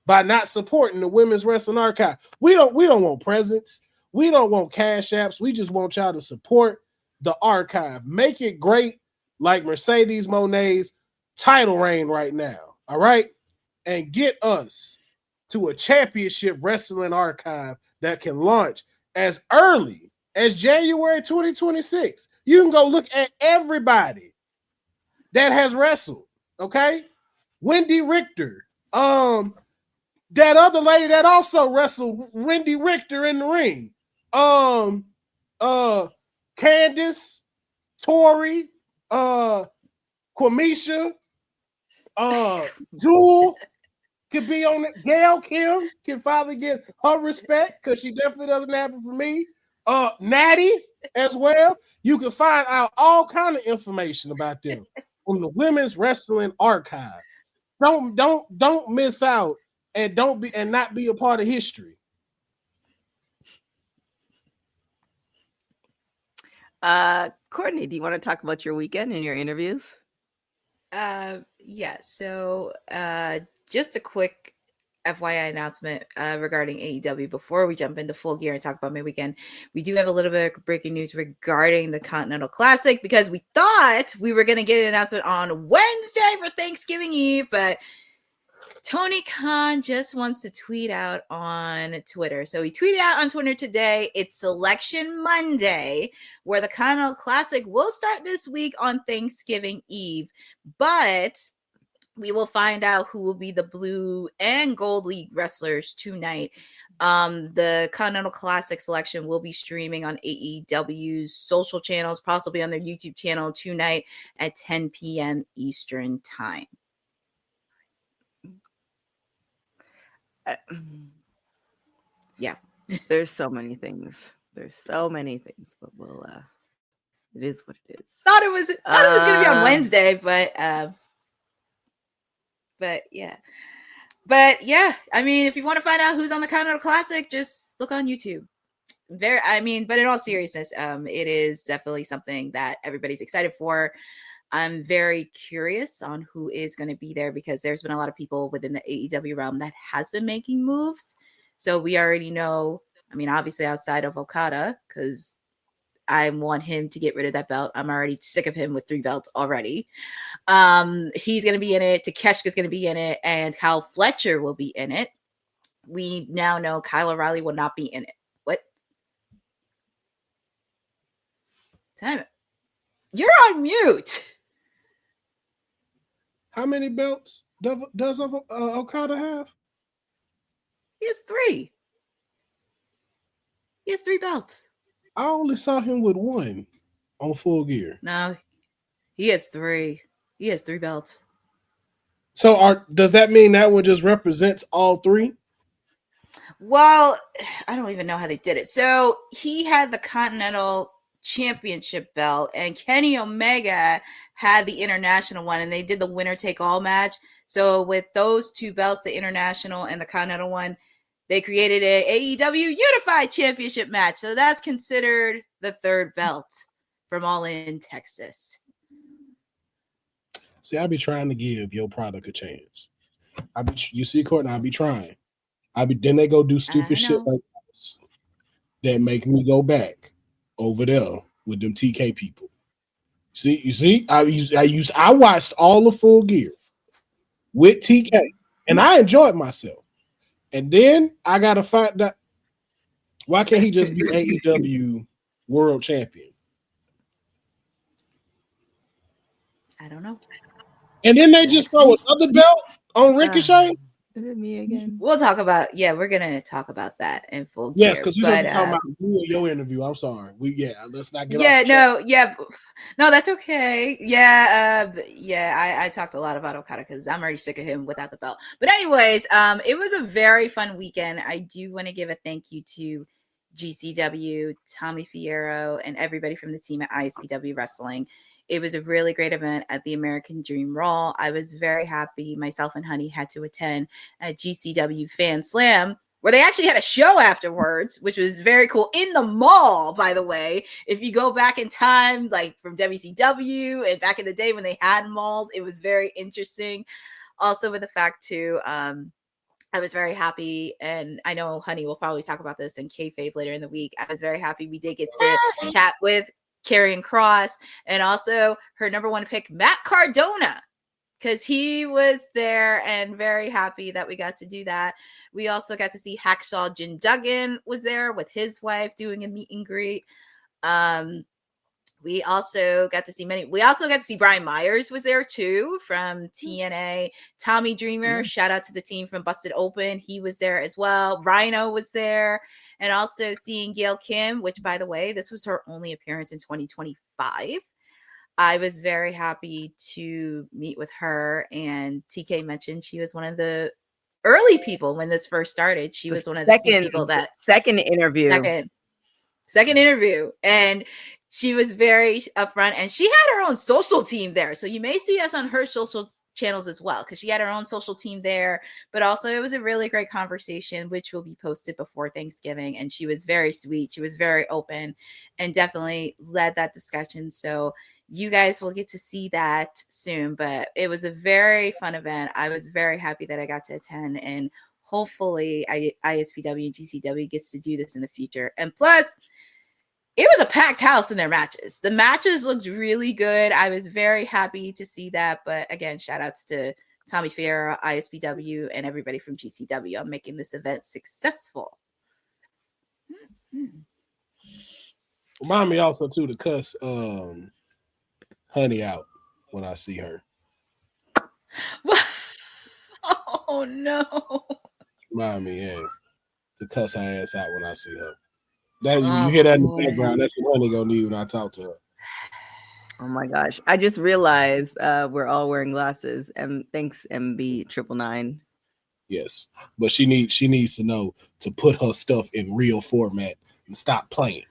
by not supporting the Women's Wrestling Archive? We don't want presents. We don't want cash apps. We just want y'all to support the archive. Make it great like Mercedes Monet's title reign right now. All right? And get us to a championship wrestling archive that can launch as early as January 2026. You can go look at everybody that has wrestled, okay? Wendy Richter, that other lady that also wrestled Wendy Richter in the ring, Candace, Tori, Quamisha, Jewel could be on it. Gail Kim can finally get her respect because she definitely doesn't have it for me. Natty as well. You can find out all kind of information about them on the Women's Wrestling Archive. Don't miss out and not be a part of history. Courtney, do you want to talk about your weekend and your interviews? Yeah. So just a quick FYI announcement regarding AEW before we jump into full gear and talk about my weekend. We do have a little bit of breaking news regarding the Continental Classic because we thought we were going to get an announcement on Wednesday for Thanksgiving Eve, but Tony Khan just wants to tweet out on Twitter. So he tweeted out on Twitter today, it's Selection Monday, where the Continental Classic will start this week on Thanksgiving Eve, but we will find out who will be the Blue and Gold League wrestlers tonight. The Continental Classic selection will be streaming on AEW's social channels, possibly on their YouTube channel tonight at 10 p.m. Eastern time. Yeah. There's so many things. But we'll it is what it is. Thought it was gonna be on Wednesday, but yeah. But yeah, I mean, if you want to find out who's on the Continental Classic, just look on YouTube. But in all seriousness, it is definitely something that everybody's excited for. I'm very curious on who is going to be there because there's been a lot of people within the AEW realm that has been making moves. So we already know, obviously outside of Okada, because I want him to get rid of that belt. I'm already sick of him with 3 belts already. He's going to be in it. Takeshita's going to be in it. And Kyle Fletcher will be in it. We now know Kyle O'Reilly will not be in it. What? Time it. You're on mute. How many belts does Okada have? He has 3. He has 3 belts. I only saw him with 1 on Full Gear. No, he has 3. He has 3 belts. So does that mean that one just represents all 3? Well, I don't even know how they did it. So he had the Continental Championship belt and Kenny Omega had the international one, and they did the winner take all match. So with those 2 belts, the international and the Continental one, they created a AEW Unified Championship match. So that's considered the 3rd belt from All In Texas. See, I be trying to give your product a chance. You see, Courtney, I be trying. Then they go do stupid shit like that make me go back over there with them TK people. You see, I watched all the Full Gear with TK, and I enjoyed myself. And then I gotta find out, why can't he just be AEW world champion? I don't know. And then they just throw another belt on Ricochet. Is it me again? We're gonna talk about that in Full Yes, Gear. because we're gonna be talking about you and your interview. I'm sorry. Let's not get no, that's okay. I talked a lot about Okada because I'm already sick of him without the belt. But anyways, it was a very fun weekend. I do want to give a thank you to GCW, Tommy Fierro, and everybody from the team at ISPW Wrestling. It was a really great event at the American Dream Raw. I was very happy. Myself and Honey had to attend a GCW Fan Slam, where they actually had a show afterwards, which was very cool, in the mall, by the way. If you go back in time, like from WCW and back in the day when they had malls, it was very interesting. Also with the fact too, I was very happy, and I know Honey will probably talk about this in Kayfabe later in the week. I was very happy we did get to chat with Karrion Kross, and also her number one pick, Matt Cardona, because he was there, and very happy that we got to do that. We also got to see Hacksaw Jim Duggan was there with his wife doing a meet and greet. We also got to see Brian Myers was there too from TNA. Tommy Dreamer, shout out to the team from Busted Open. He was there as well. Rhino was there. And also seeing Gail Kim, which, by the way, this was her only appearance in 2025. I was very happy to meet with her. And TK mentioned she was one of the early people when this first started. She was one of the people that second interview. And she was very upfront, and she had her own social team there. So you may see us on her social channels as well, because she had her own social team there. But also it was a really great conversation, which will be posted before Thanksgiving. And she was very sweet. She was very open and definitely led that discussion. So you guys will get to see that soon. But it was a very fun event. I was very happy that I got to attend, and hopefully ISPW and GCW gets to do this in the future. And plus, it was a packed house in their matches. The matches looked really good. I was very happy to see that. But again, shout outs to Tommy Fierro, ISPW, and everybody from GCW on making this event successful. Remind me also too to cuss Honey out when I see her. Oh no. Remind me, to cuss her ass out when I see her. That you hear that in the background. That's what Honey gonna need when I talk to her. Oh my gosh! I just realized we're all wearing glasses. And thanks, MB999. Yes, but she needs to know to put her stuff in real format and stop playing.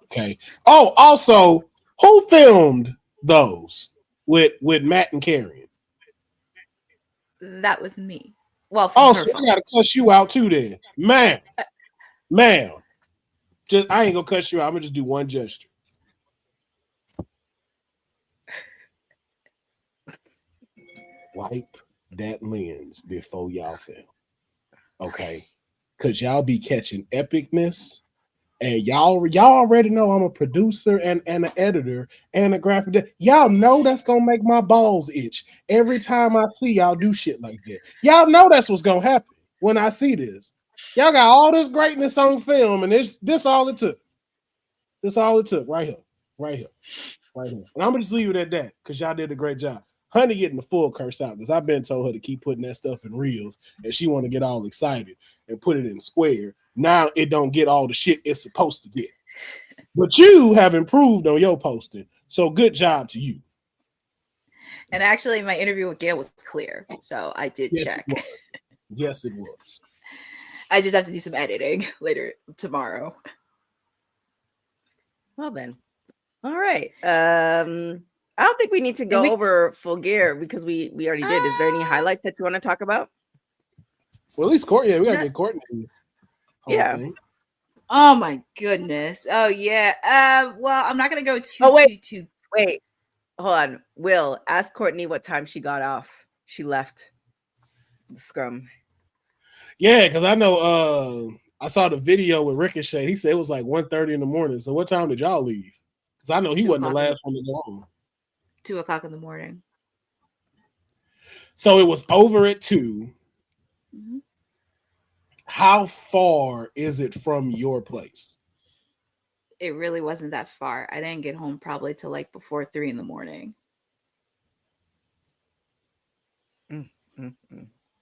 Okay. Oh, also, who filmed those with Matt and Karrion? That was me. Well, also, I gotta cuss you out too, then, ma'am. Just I ain't gonna cuss you out. I'm gonna just do one gesture. Wipe that lens before y'all film. Okay. Cause y'all be catching epicness. And y'all already know I'm a producer and an editor and a graphic. Y'all know that's gonna make my balls itch every time I see y'all do shit like that. Y'all know that's what's gonna happen when I see this. Y'all got all this greatness on film, and this all it took. This all it took right here. And I'm gonna just leave it at that because y'all did a great job. Honey getting the full curse out because I've been told her to keep putting that stuff in reels, and she want to get all excited and put it in square. Now it don't get all the shit it's supposed to get. But you have improved on your posting, so good job to you. And actually, my interview with Gail was clear, so I did check. Yes, it was. I just have to do some editing later tomorrow. Well then, all right. I don't think we need to go over Full Gear because we already did. Is there any highlights that you want to talk about? Well, at least Courtney. We gotta get Courtney. Yeah. Oh my goodness. Oh yeah. Well, I'm not gonna go too. Wait. Hold on. Will, ask Courtney what time she got off. She left the scrum. Yeah, because I know I saw the video with Ricochet. He said it was like 1:30 in the morning. So what time did y'all leave? Because I know he wasn't the last one to go home. 2:00 in the morning. So it was over at 2. Mm-hmm. How far is it from your place? It really wasn't that far. I didn't get home probably till like before 3 in the morning.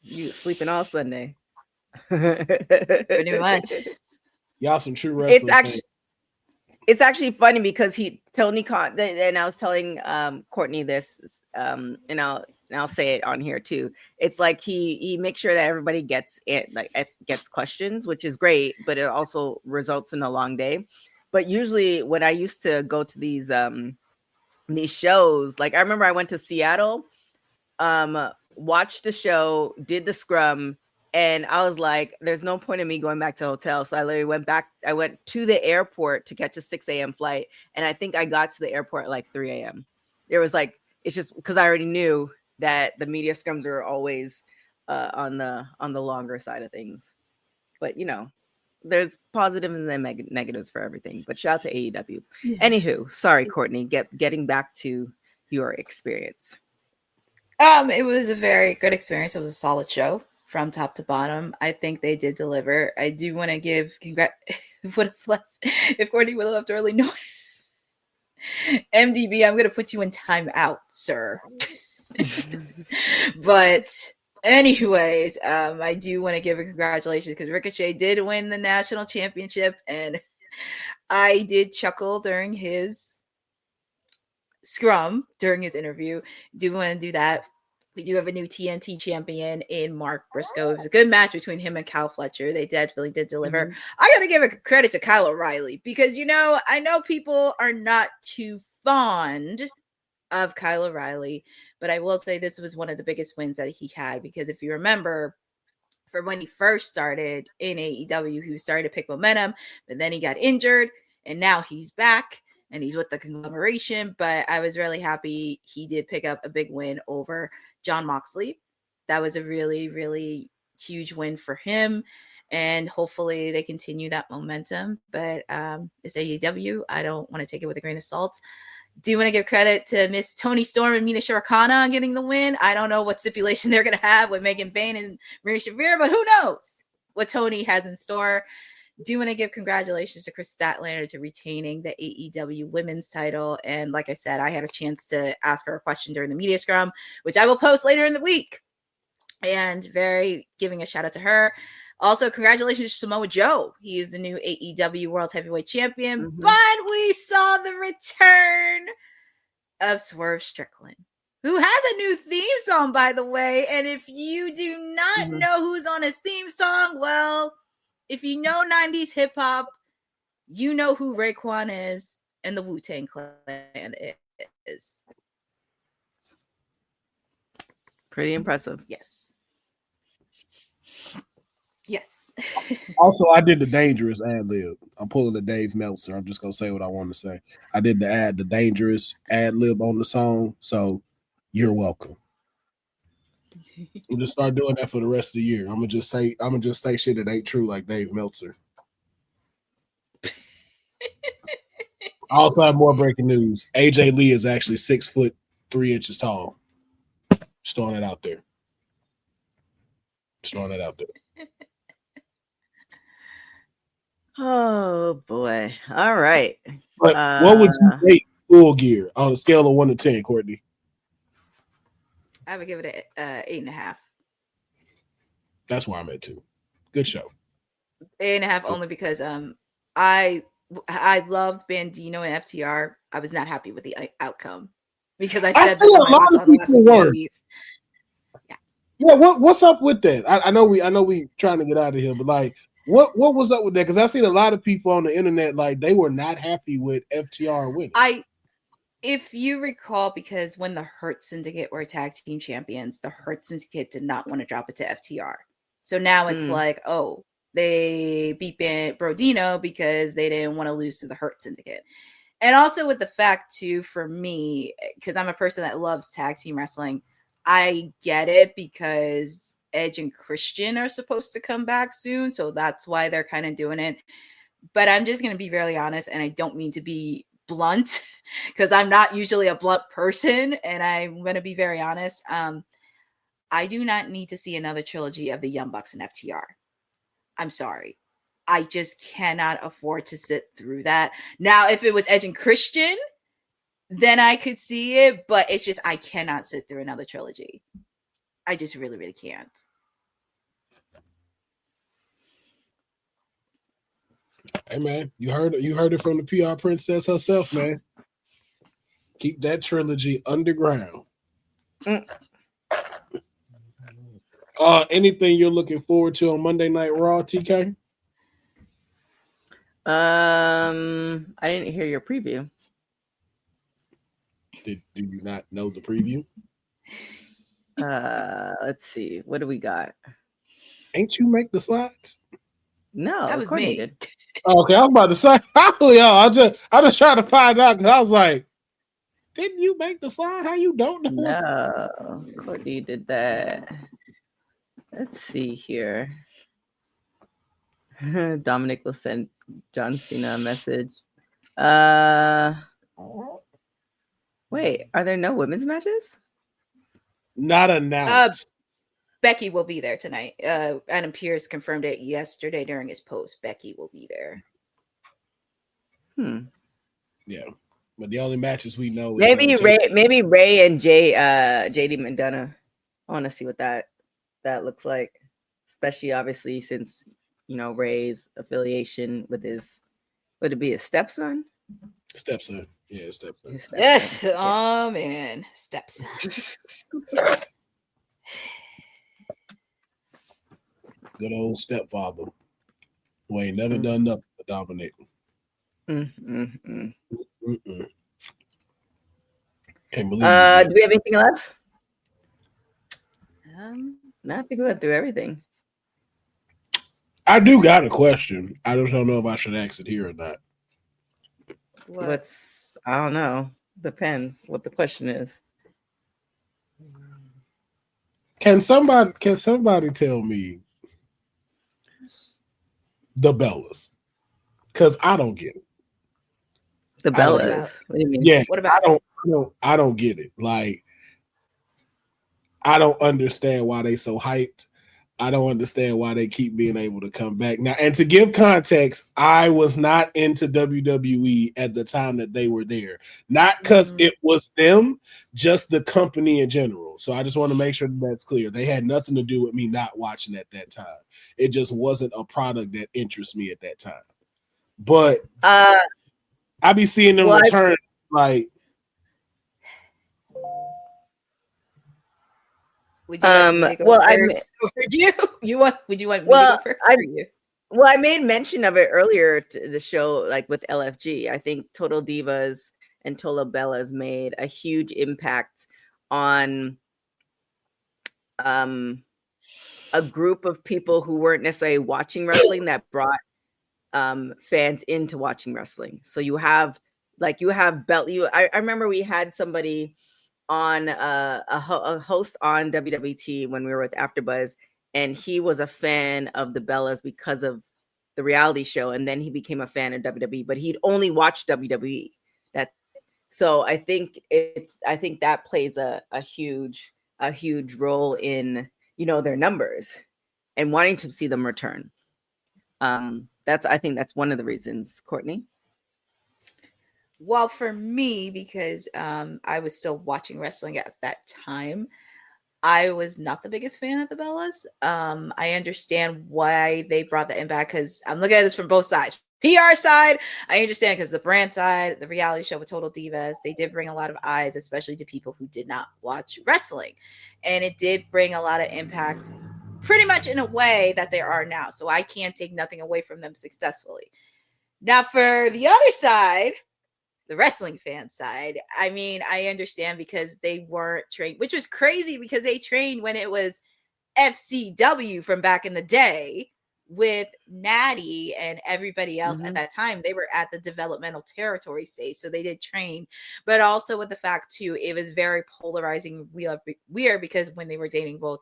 You sleeping all Sunday. Pretty much. Y'all some true wrestling. It's actually funny because Tony Khan, and I was telling Courtney this, and I'll say it on here too. It's like he makes sure that everybody gets questions, which is great, but it also results in a long day. But usually when I used to go to these shows, like I remember I went to Seattle, watched the show, did the scrum, and I was like, there's no point in me going back to the hotel. So I literally went back. I went to the airport to catch a 6 a.m. flight. And I think I got to the airport at like 3 a.m. There was like, it's just because I already knew that the media scrums are always on the longer side of things. But, there's positives and negatives for everything. But shout out to AEW. Yeah. Anywho, sorry, Courtney, getting back to your experience. It was a very good experience. It was a solid show from top to bottom. I think they did deliver. I do want to give if Courtney would have left early, no. MDB, I'm going to put you in timeout, sir. But anyways, I do want to give a congratulations because Ricochet did win the national championship, and I did chuckle during his scrum during his interview. Do want to do that. We do have a new TNT champion in Mark Briscoe. It was a good match between him and Kyle Fletcher. They definitely did deliver. Mm-hmm. I got to give a credit to Kyle O'Reilly because, I know people are not too fond of Kyle O'Reilly, but I will say this was one of the biggest wins that he had because if you remember, from when he first started in AEW, he was starting to pick momentum, but then he got injured, and now he's back. And he's with the conglomeration, but I was really happy he did pick up a big win over Jon Moxley. That was a really, really huge win for him, and hopefully they continue that momentum. But it's AEW. I don't want to take it with a grain of salt. Do want to give credit to Miss Toni Storm and Mina Shirakana on getting the win. I don't know what stipulation they're going to have with Megan Bayne and Maria Shavir, but who knows what Toni has in store. Do want to give congratulations to Chris Statlander to retaining the AEW women's title. And like I said, I had a chance to ask her a question during the media scrum, which I will post later in the week. And giving a shout out to her. Also, congratulations to Samoa Joe. He is the new AEW World Heavyweight Champion. Mm-hmm. But we saw the return of Swerve Strickland, who has a new theme song, by the way. And if you do not know who's on his theme song, well, if you know 90s hip hop, you know who Raekwon is and the Wu-Tang Clan is. Pretty impressive. Yes. Yes. Also, I did the dangerous ad-lib. I'm pulling the Dave Meltzer. I'm just going to say what I want to say. I did the dangerous ad-lib on the song, so you're welcome. We'll just start doing that for the rest of the year. I'm gonna just say shit that ain't true like Dave Meltzer. I also have more breaking news. AJ Lee is actually 6'3" tall. Just throwing it out there. Oh boy. All right. But what would you rate Full Gear on a scale of 1 to 10, Courtney? I would give it a 8.5. That's where I'm at too. Good show. 8.5 only because I loved Bandino and FTR. I was not happy with the outcome because I said this in my watch on the last movies. Yeah. What's up with that? I know we trying to get out of here, but like, what was up with that? Because I've seen a lot of people on the internet like they were not happy with FTR winning. If you recall, because when the Hurt Syndicate were tag team champions, the Hurt Syndicate did not want to drop it to FTR. So now it's like, oh, they beat Brodino because they didn't want to lose to the Hurt Syndicate. And also with the fact, too, for me, because I'm a person that loves tag team wrestling, I get it because Edge and Christian are supposed to come back soon, so that's why they're kind of doing it. But I'm just going to be very honest, and I don't mean to be blunt because I'm not usually a blunt person, and I'm going to be very honest. I do not need to see another trilogy of the Young Bucks and FTR. I'm sorry. I just cannot afford to sit through that. Now, if it was Edge and Christian, then I could see it, but it's just I cannot sit through another trilogy. I just really, really can't. Hey man, you heard it from the PR princess herself, man. Keep that trilogy underground. Anything you're looking forward to on Monday Night Raw, TK? I didn't hear your preview. Do you not know the preview? Let's see. What do we got? Ain't you make the slides? No, that was Courtney me. did. Okay, I was about to say, I just trying to find out because I was like, didn't you make the slide? How you don't know? No, Courtney did that. Let's see here. Dominic will send John Cena a message. Wait, are there no women's matches? Not announced. Becky will be there tonight. Adam Pearce confirmed it yesterday during his post. Becky will be there. Yeah, but the only matches we know maybe Ray and JD McDonough. I want to see what that looks like, especially obviously since Ray's affiliation with would it be his stepson? Stepson. Yeah, stepson. Yes. Oh man, stepson. Good old stepfather who ain't never done nothing for Dominic. Can't believe do we have anything else? No, I think we went through everything. I do got a question. I just don't know if I should ask it here or not. I don't know. Depends what the question is. Can somebody tell me the Bellas? Because I don't get it. The Bellas. What do you mean? Yeah. What about I don't get it. Like, I don't understand why they so hyped. I don't understand why they keep being able to come back. Now, and to give context, I was not into WWE at the time that they were there. Not because it was them, just the company in general. So I just want to make sure that's clear. They had nothing to do with me not watching at that time. It just wasn't a product that interests me at that time. But I be seeing them return like. Would you want me to go first? Would you want me to go first? Well, I made mention of it earlier to the show, like with LFG. I think Total Divas and Total Bellas made a huge impact on a group of people who weren't necessarily watching wrestling that brought fans into watching wrestling. So you have I remember we had somebody on a host on WWT when we were with AfterBuzz, and he was a fan of the Bellas because of the reality show, and then he became a fan of WWE, but he'd only watched WWE. So I think that plays a huge role in their numbers and wanting to see them return. I think that's one of the reasons, Courtney. Well, for me, because I was still watching wrestling at that time, I was not the biggest fan of the Bellas. I understand why they brought that in back because I'm looking at this from both sides. PR side, I understand because the brand side, the reality show with Total Divas, they did bring a lot of eyes, especially to people who did not watch wrestling. And it did bring a lot of impact pretty much in a way that there are now. So I can't take nothing away from them successfully. Now, for the other side, the wrestling fan side, I mean, I understand because they weren't trained, which was crazy because they trained when it was FCW from back in the day with Natty and everybody else at that time. They were at the developmental territory stage, so they did train, but also with the fact too, it was very polarizing weird because when they were dating both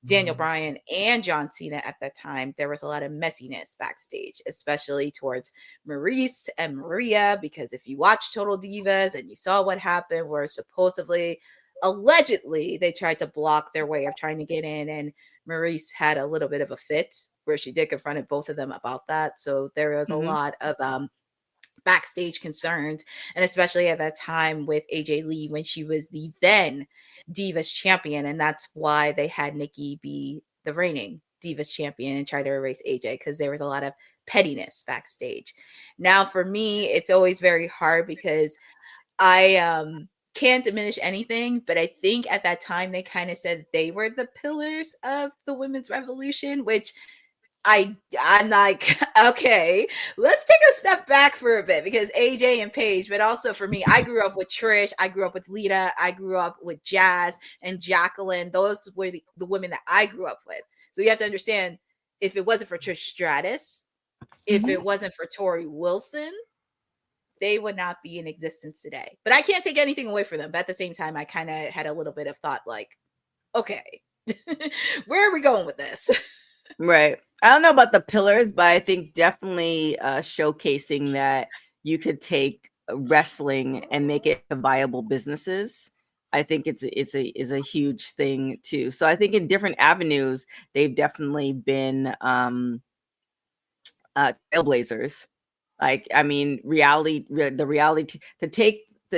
Daniel Bryan and John Cena at that time, there was a lot of messiness backstage, especially towards Maurice and Maria, because if you watch Total Divas and you saw what happened, where supposedly, allegedly, they tried to block their way of trying to get in, and Maurice had a little bit of a fit where she did confront both of them about that. So there was a lot of backstage concerns, and especially at that time with AJ Lee when she was the then Divas champion, and that's why they had Nikki be the reigning Divas champion and try to erase AJ, because there was a lot of pettiness backstage. Now for me, it's always very hard because I can't diminish anything, but I think at that time they kind of said they were the pillars of the women's revolution, which I'm like, okay, let's take a step back for a bit, because AJ and Paige, but also for me, I grew up with Trish, I grew up with Lita, I grew up with Jazz and Jacqueline. Those were the women that I grew up with. So you have to understand, if it wasn't for Trish Stratus, if it wasn't for Tori Wilson, they would not be in existence today. But I can't take anything away from them. But at the same time, I kind of had a little bit of thought like, okay, where are we going with this? Right. I don't know about the pillars, but I think definitely showcasing that you could take wrestling and make it viable businesses. I think it's a huge thing too. So I think in different avenues, they've definitely been trailblazers. Like, I mean, to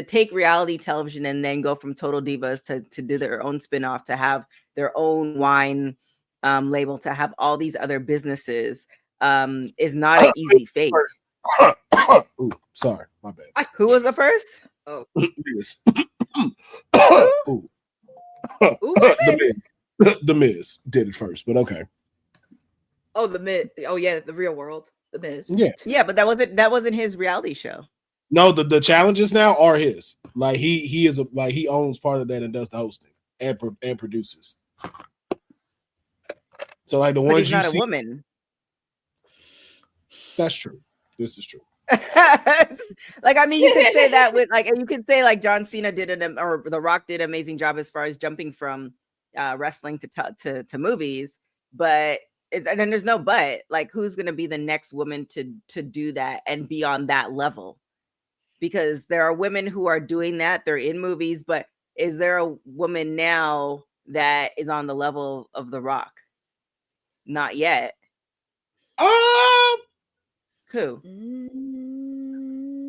take reality television and then go from Total Divas to do their own spinoff, to have their own wine label, to have all these other businesses is not an easy fate. Ooh, sorry, my bad. Who was the first? Oh, Miz. Who The Miz did it first, but okay. Oh, the Miz. Oh yeah, the Real World. The Miz. Yeah, but that wasn't his reality show. No, the challenges now are his. Like he is he owns part of that and does the hosting and produces. So like the But ones he's you not see, a woman. That's true. This is true. Like, I mean, you could say that with you could say like John Cena did or The Rock did an amazing job as far as jumping from wrestling to movies, but and then there's no but. Like, who's going to be the next woman to do that and be on that level? Because there are women who are doing that. They're in movies, but is there a woman now that is on the level of The Rock? Not yet. Who?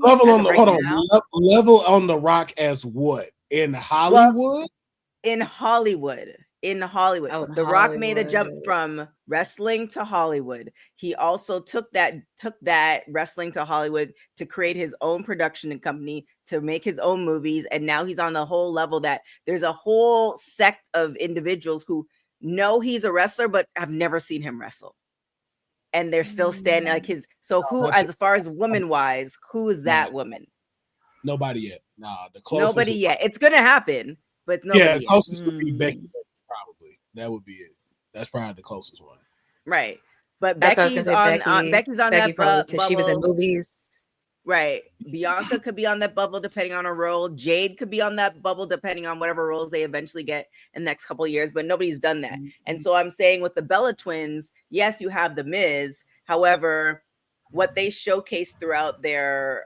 Level on the level on The Rock as what? In Hollywood? Well, in Hollywood. Oh, The Rock made a jump from wrestling to Hollywood. He also took that wrestling to Hollywood to create his own production company, to make his own movies, and now he's on the whole level that there's a whole sect of individuals who know he's a wrestler but have never seen him wrestle. And they're still standing like his. So who, as far as woman wise, who is that woman? Nobody yet. Nah, the closest. Nobody yet. It's gonna happen, but nobody yeah, the yet. closest would be Becky. Probably that would be it. That's probably the closest one. Right, but That's Becky's on Becky's on Becky that probably, bubble. she was in movies. Right. Bianca could be on that bubble depending on her role. Jade could be on that bubble depending on whatever roles they eventually get in the next couple of years, but nobody's done that. And so I'm saying with the Bella twins, yes, you have the Miz. However, what they showcase throughout their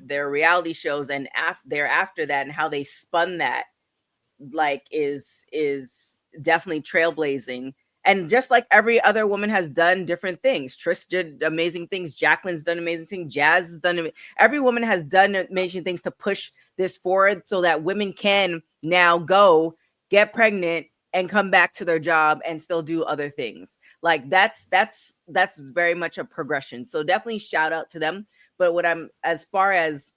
reality shows and after that, and how they spun that, like is definitely trailblazing. And just like every other woman has done different things. Trish did amazing things. Jacqueline's done amazing things. Jazz has done. Every woman has done amazing things to push this forward so that women can now go get pregnant and come back to their job and still do other things. Like that's very much a progression. So definitely shout out to them. But as far as,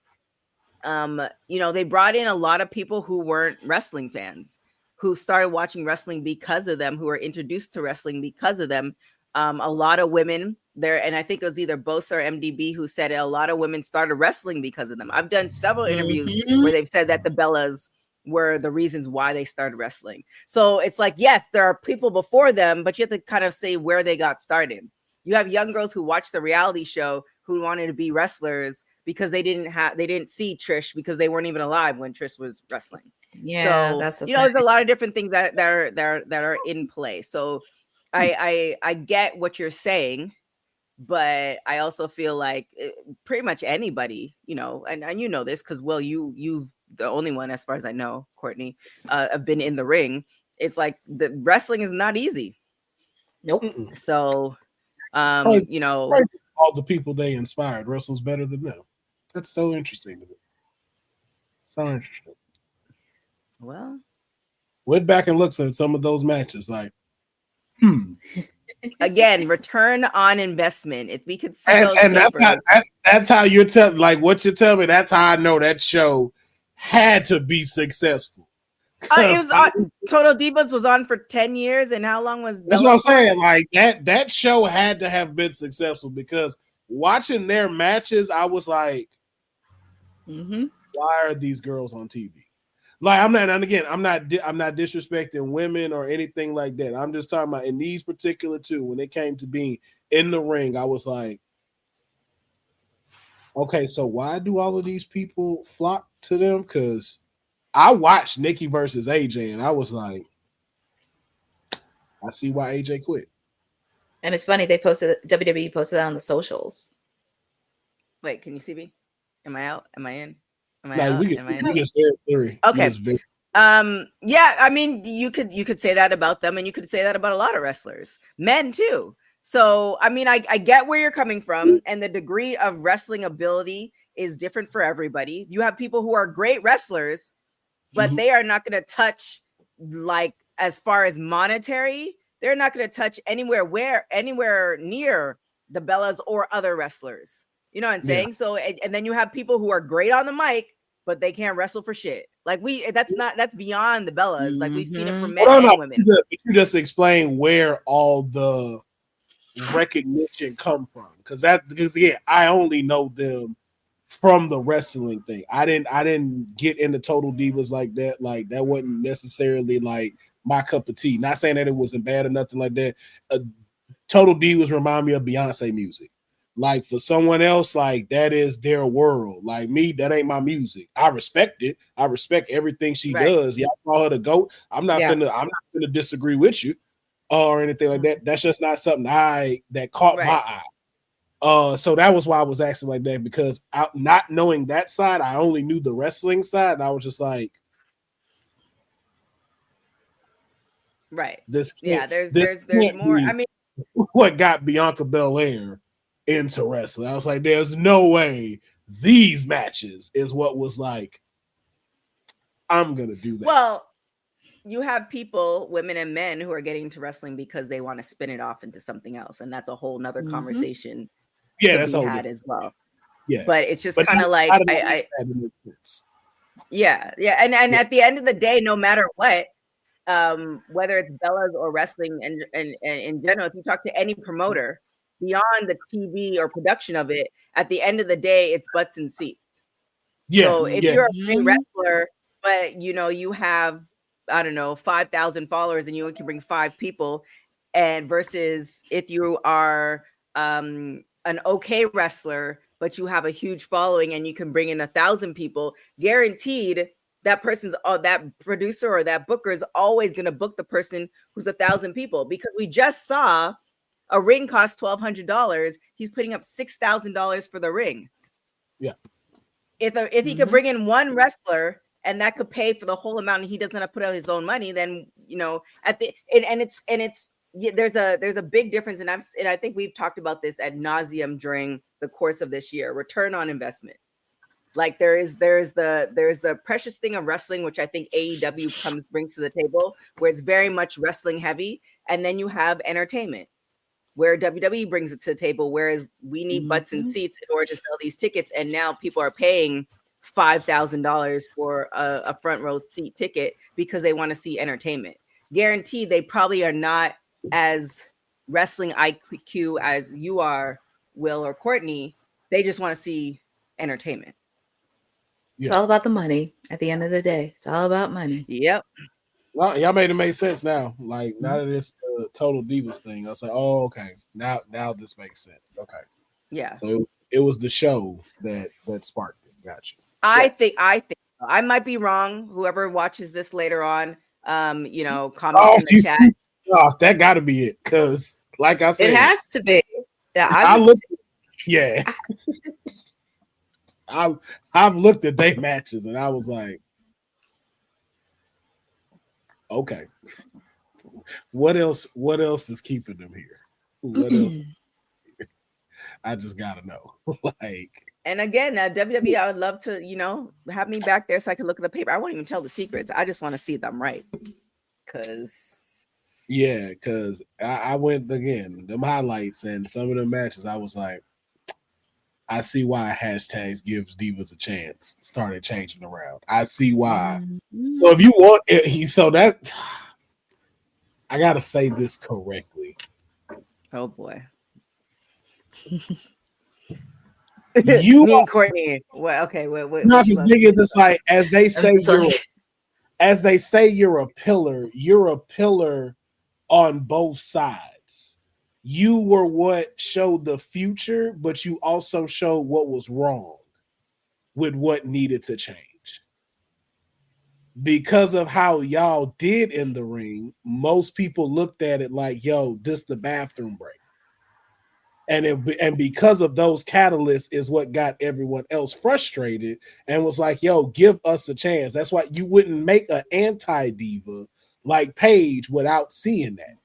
they brought in a lot of people who weren't wrestling fans, who started watching wrestling because of them, who were introduced to wrestling because of them. A lot of women there, and I think it was either Bosa or MDB who said it, a lot of women started wrestling because of them. I've done several interviews where they've said that the Bellas were the reasons why they started wrestling. So it's like, yes, there are people before them, but you have to kind of say where they got started. You have young girls who watch the reality show who wanted to be wrestlers because they didn't see Trish because they weren't even alive when Trish was wrestling. Yeah, So that's there's a lot of different things that are in play. So I get what you're saying, but I also feel like pretty much anybody, and you know this because you've the only one as far as I know, Courtney, have been in the ring. It's like the wrestling is not easy. Nope. So all the people they inspired wrestles better than them. That's so interesting to me. So interesting. Well, went back and looked at some of those matches, like, Again, return on investment. If we could see those papers. That's how you're telling, like, what you're telling me. That's how I know that show had to be successful. It was on, Total Divas was on for 10 years, and how long was that's what I'm saying? Like that show had to have been successful because watching their matches, I was like, why are these girls on TV? Like, I'm not disrespecting women or anything like that. I'm just talking about in these particular two, when it came to being in the ring, I was like, okay, so why do all of these people flock to them? Because I watched Nikki versus AJ, and I was like, I see why AJ quit. And it's funny, WWE posted that on the socials. Wait, can you see me? Am I out? Am I in? Am I no, out? we can see. We just very clear. Okay. Yeah, I mean, you could say that about them, and you could say that about a lot of wrestlers, men too. So, I mean, I get where you're coming from, and the degree of wrestling ability is different for everybody. You have people who are great wrestlers, but they are not going to touch, like, as far as monetary, they're not going to touch anywhere near the Bellas or other wrestlers. You know what I'm saying? Yeah. So, and then you have people who are great on the mic, but they can't wrestle for shit. Like, that's beyond the Bellas. Like, we've seen it for men and women. You just explain where all the recognition come from, because again, I only know them from the wrestling thing. I didn't get into Total Divas like that. Like, that wasn't necessarily like my cup of tea. Not saying that it wasn't bad or nothing like that. Total Divas remind me of Beyonce music. Like, for someone else, like, that is their world. Like, me, that ain't my music. I respect it. I respect everything she does. Y'all call her the GOAT. I'm not gonna disagree with you or anything like that. That's just not something that caught my eye. So that was why I was asking like that, because not knowing that side, I only knew the wrestling side, and I was just like, there's more. I mean, what got Bianca Belair into wrestling? I was like, there's no way these matches is what was like, I'm gonna do that. Well, you have people, women and men, who are getting into wrestling because they want to spin it off into something else, and that's a whole nother conversation. Yeah, that's all had as well. Yeah, but it's just kind of like yeah, and at the end of the day, no matter what, whether it's Bellas or wrestling, and in general, if you talk to any promoter beyond the TV or production of it, at the end of the day, it's butts and seats. Yeah. So if you're a great wrestler, but you have, I don't know, 5,000 followers, and you can bring 5 people, and versus if you are an okay wrestler, but you have a huge following and you can bring in 1,000 people, guaranteed that person's that producer or that booker is always going to book the person who's 1,000 people, because we just saw a ring cost $1,200. He's putting up $6,000 for the ring. Yeah. If he could bring in one wrestler and that could pay for the whole amount, and he doesn't have to put out his own money, then there's a big difference, and I think we've talked about this ad nauseum during the course of this year. Return on investment. Like, there's the precious thing of wrestling, which I think AEW brings to the table, where it's very much wrestling heavy, and then you have entertainment, where WWE brings it to the table, whereas we need butts and seats in order to sell these tickets, and now people are paying $5,000 for a front row seat ticket because they want to see entertainment. Guaranteed, they probably are not as wrestling IQ as you are, Will or Courtney. They just want to see entertainment. It's all about the money at the end of the day. It's all about money. Yep. Well, y'all made it make sense now. Like, now that it's the Total Divas thing, I was like, oh, okay. Now this makes sense. Okay. Yeah. So it was the show that sparked it. Gotcha. I I might be wrong. Whoever watches this later on, comment in the chat. That got to be it, because like I said, it has to be. Yeah, I've looked at their matches and I was like, okay, what else is keeping them here? What else? I just gotta know. And again, WWE, I would love to, have me back there so I can look at the paper. I won't even tell the secrets. I just want to see them right. Because I went again, them highlights and some of the matches, I was like, I see why hashtags gives divas a chance started changing around. I see why. So if you want it, I gotta say this correctly. Oh boy. You me and Courtney. Well, okay. Not as big as it's like as they say you're a pillar. You're a pillar on both sides. You were what showed the future, but you also showed what was wrong with what needed to change. Because of how y'all did in the ring, most people looked at it like, yo, this the bathroom break. And because of those catalysts is what got everyone else frustrated and was like, yo, give us a chance. That's why you wouldn't make an anti-diva like Paige without seeing that.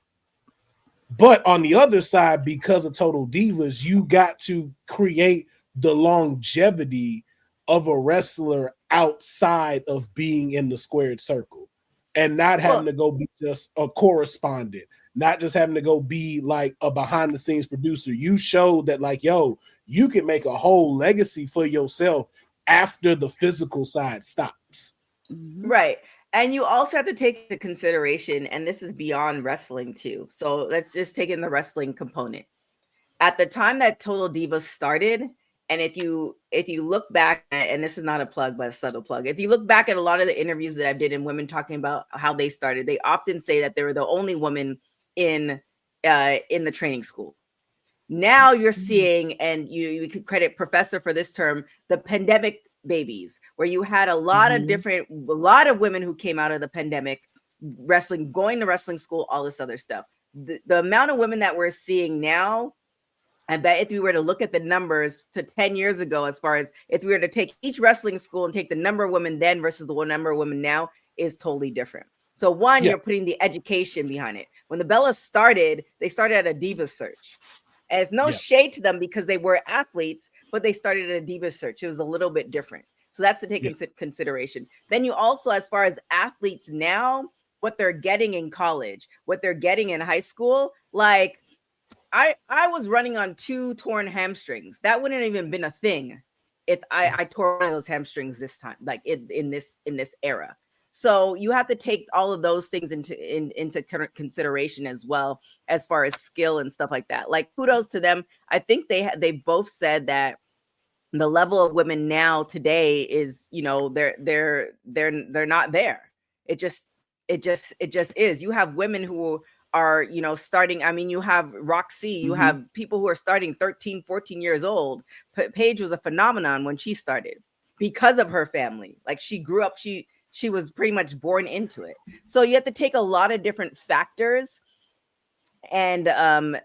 But on the other side, because of Total Divas, you got to create the longevity of a wrestler outside of being in the squared circle and not having to go be just a correspondent. Not just having to go be like a behind the scenes producer. You showed that like, yo, you can make a whole legacy for yourself after the physical side stops. Right. And you also have to take into consideration, and this is beyond wrestling too. So let's just take in the wrestling component. At the time that Total Divas started, and if you look back, and this is not a plug, but a subtle plug. If you look back at a lot of the interviews that I did in women talking about how they started, they often say that they were the only woman in the training school. Now you're seeing, and you could credit Professor for this term, the pandemic babies, where you had a lot of women who came out of the pandemic wrestling, going to wrestling school, all this other stuff. The amount of women that we're seeing now, I bet if we were to look at the numbers to 10 years ago, as far as if we were to take each wrestling school and take the number of women then versus the number of women now, is totally different. So you're putting the education behind it. When the Bellas started, they started at a diva search. And it's no shade to them because they were athletes, but they started at a diva search. It was a little bit different. So that's to take into consideration. Then you also, as far as athletes now, what they're getting in college, what they're getting in high school, like I was running on 2 torn hamstrings. That wouldn't have even been a thing if I tore one of those hamstrings this time, like in this era. So you have to take all of those things into consideration as well, as far as skill and stuff like that. Like, kudos to them. I think they both said that the level of women now today is, they're not there. It just is. You have women who are, starting. I mean, you have Roxy, you have people who are starting 13, 14 years old. Paige was a phenomenon when she started because of her family. Like, she grew up, she was pretty much born into it. So you have to take a lot of different factors and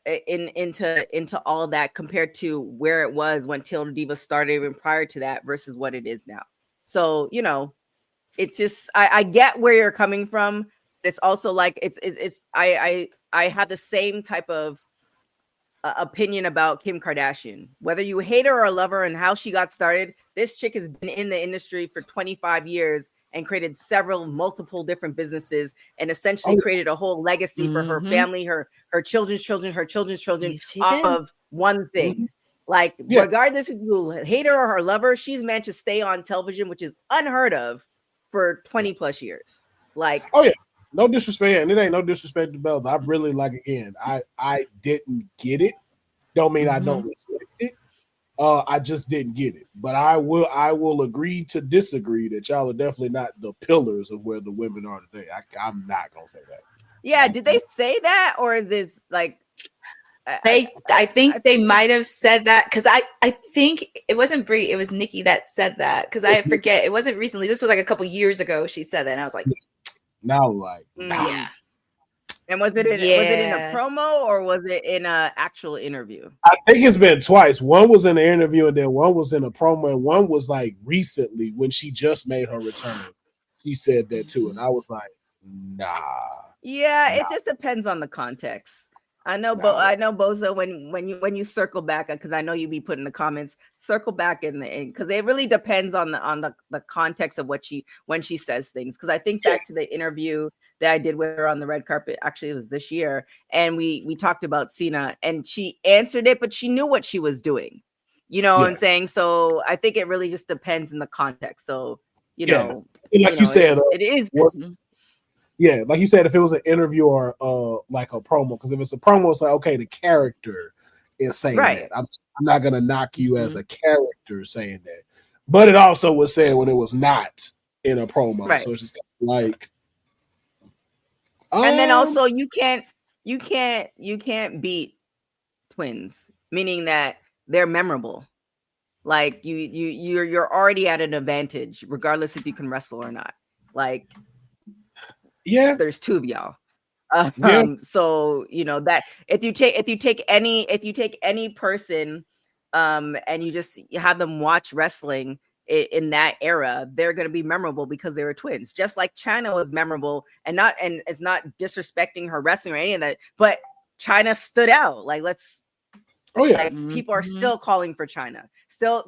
into all of that compared to where it was when Total Divas started, even prior to that, versus what it is now. So, it's just, I get where you're coming from. It's also like, I have the same type of opinion about Kim Kardashian. Whether you hate her or love her and how she got started, this chick has been in the industry for 25 years and created multiple different businesses and essentially created a whole legacy for her family, her children's children, off of one thing. Like, regardless if you hate her or love her, she's managed to stay on television, which is unheard of, for 20 plus years. Like, no disrespect, and it ain't no disrespect to Bells. I really, like, again, I didn't get it. Don't mean I don't respect it. I just didn't get it. But I will agree to disagree that y'all are definitely not the pillars of where the women are today. I'm not gonna say that. Yeah, did they say that, or is this like I think they might have said that because I think it wasn't Brie, it was Nikki that said that because I forget it wasn't recently. This was like a couple years ago. She said that, and I was like, now like, yeah. And was it in a promo or was it in an actual interview? I think it's been twice. One was in an interview, and then one was in a promo, and one was like recently when she just made her return. She said that too, and I was like, nah. Yeah, it just depends on the context. I know, I know, Bozo. When you circle back, because I know you be putting the comments, circle back in because it really depends on the context of when she says things. Because I think back to the interview that I did with her on the red carpet. Actually, it was this year, and we talked about Cena, and she answered it, but she knew what she was doing. You know what I'm saying? So I think it really just depends in the context. So know, like you said, it is. Yeah, like you said, if it was an interview or like a promo, because if it's a promo, it's like, okay, the character is saying that. I'm not gonna knock you as a character saying that, but it also was said when it was not in a promo, so it's just like. And then also you can't beat twins, meaning that they're memorable. Like you're already at an advantage, regardless if you can wrestle or not. Like. Yeah, there's two of y'all. So that if you take any person and you just have them watch wrestling in that era, they're going to be memorable because they were twins. Just like China was memorable, and it's not disrespecting her wrestling or any of that, but China stood out. Like people are still calling for China.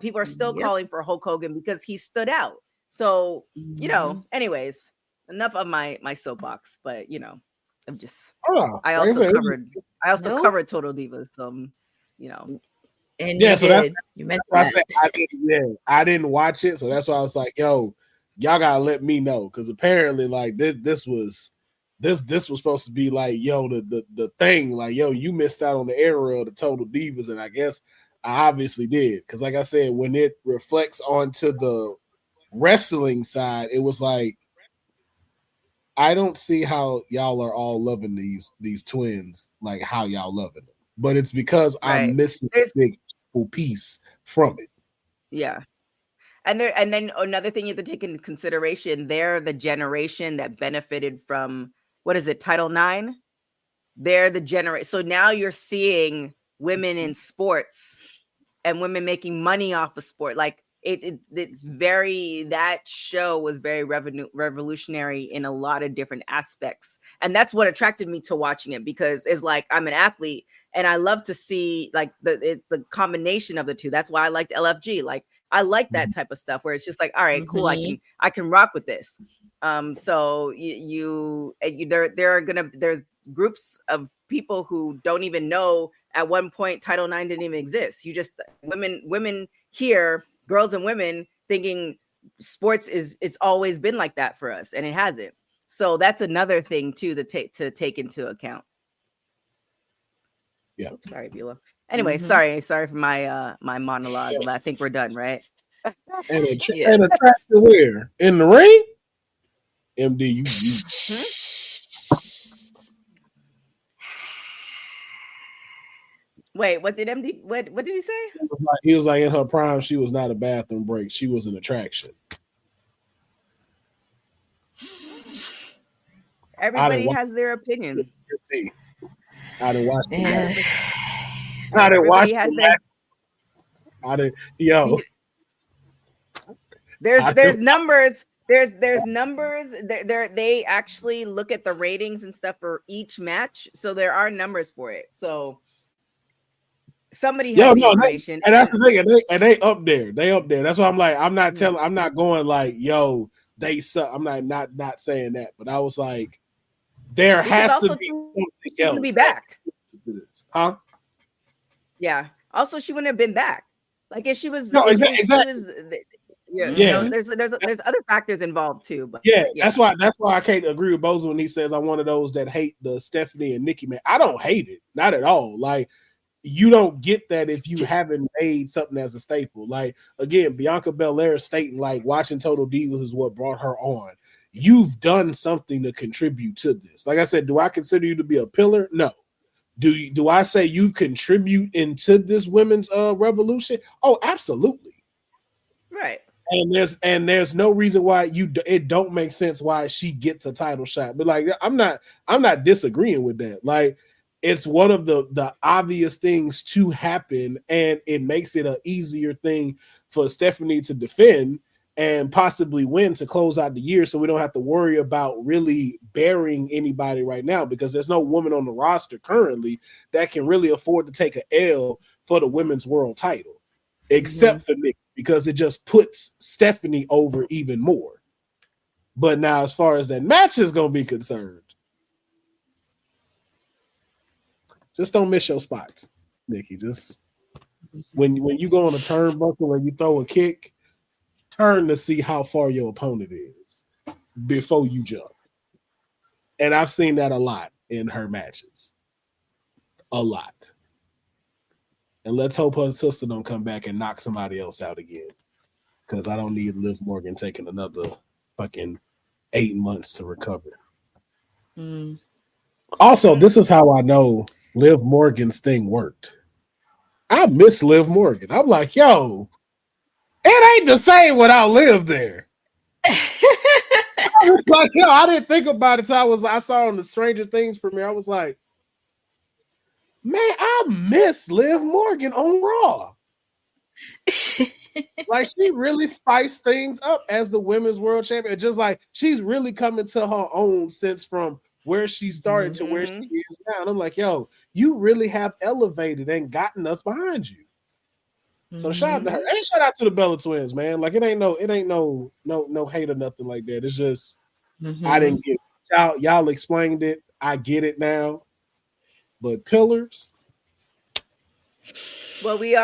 People are still calling for Hulk Hogan because he stood out. So anyways. Enough of my soapbox, but I'm just. I also covered Total Divas, so And you mentioned that. I didn't watch it, so that's why I was like, "Yo, y'all gotta let me know," because apparently, like this was supposed to be like, "Yo, the thing," like, "Yo, you missed out on the era of the Total Divas," and I guess I obviously did, because like I said, when it reflects onto the wrestling side, it was like. I don't see how y'all are all loving these twins like how y'all loving them, but it's because I'm missing a big piece from it. Yeah, and then another thing you have to take into consideration: they're the generation that benefited from Title IX. They're the generation. So now you're seeing women in sports and women making money off of sport, like. That show was very revolutionary in a lot of different aspects, and that's what attracted me to watching it, because it's like I'm an athlete and I love to see like the combination of the two. That's why I liked LFG. Like I like that type of stuff where it's just like, all right, cool, I can rock with this. So there's groups of people who don't even know at one point Title IX didn't even exist. You just women here. Girls and women thinking sports it's always been like that for us, and it hasn't. So that's another thing too to take into account. Yeah. Oops, sorry, Beulah. Anyway, sorry for my my monologue. But I think we're done, right? And attracted where? In the ring? MD, you. Wait, what did MD? What did he say? He was like in her prime, she was not a bathroom break. She was an attraction. Everybody has their opinion. I didn't watch it. I didn't watch it. I didn't. Yo. There's numbers. There's numbers. They actually look at the ratings and stuff for each match. So there are numbers for it. So somebody has the information. And that's the thing. And they up there. They up there. That's why I'm like, I'm not going like, yo, they suck. I'm not saying that. But I was like, there has to be something else. To be back. Huh? Yeah. Also, she wouldn't have been back. Like if she was exactly. There's other factors involved too. But that's why I can't agree with Bozo when he says I'm one of those that hate the Stephanie and Nikki man. I don't hate it, not at all. Like you don't get that if you haven't made something as a staple. Like again, Bianca Belair stating like watching Total Divas is what brought her on. You've done something to contribute to this. Like I said, do I consider you to be a pillar? No. Do I say you contribute into this women's revolution? Oh, absolutely. Right. And there's no reason why it don't make sense why she gets a title shot. But like I'm not disagreeing with that. Like it's one of the obvious things to happen, and it makes it an easier thing for Stephanie to defend and possibly win to close out the year, so we don't have to worry about really burying anybody right now, because there's no woman on the roster currently that can really afford to take an L for the women's world title, except for Nikki, because it just puts Stephanie over even more. But now, as far as that match is going to be concerned, just don't miss your spots, Nikki. Just when you go on a turnbuckle and you throw a kick, turn to see how far your opponent is before you jump. And I've seen that a lot in her matches. A lot. And let's hope her sister don't come back and knock somebody else out again. Because I don't need Liv Morgan taking another fucking 8 months to recover. Also, this is how I know Liv Morgan's thing worked. I miss Liv Morgan. I'm like, yo, it ain't the same without Liv there. I was like, yo, I didn't think about it till I saw on the Stranger Things premiere. I was like, man, I miss Liv Morgan on Raw. Like, she really spiced things up as the women's world champion. Just like she's really coming to her own sense from where she started to where she is now. And I'm like, yo, you really have elevated and gotten us behind you. So shout out to her. And shout out to the Bella Twins, man. Like it ain't no hate or nothing like that. It's just I didn't get it. Y'all explained it. I get it now. But pillars. Well, we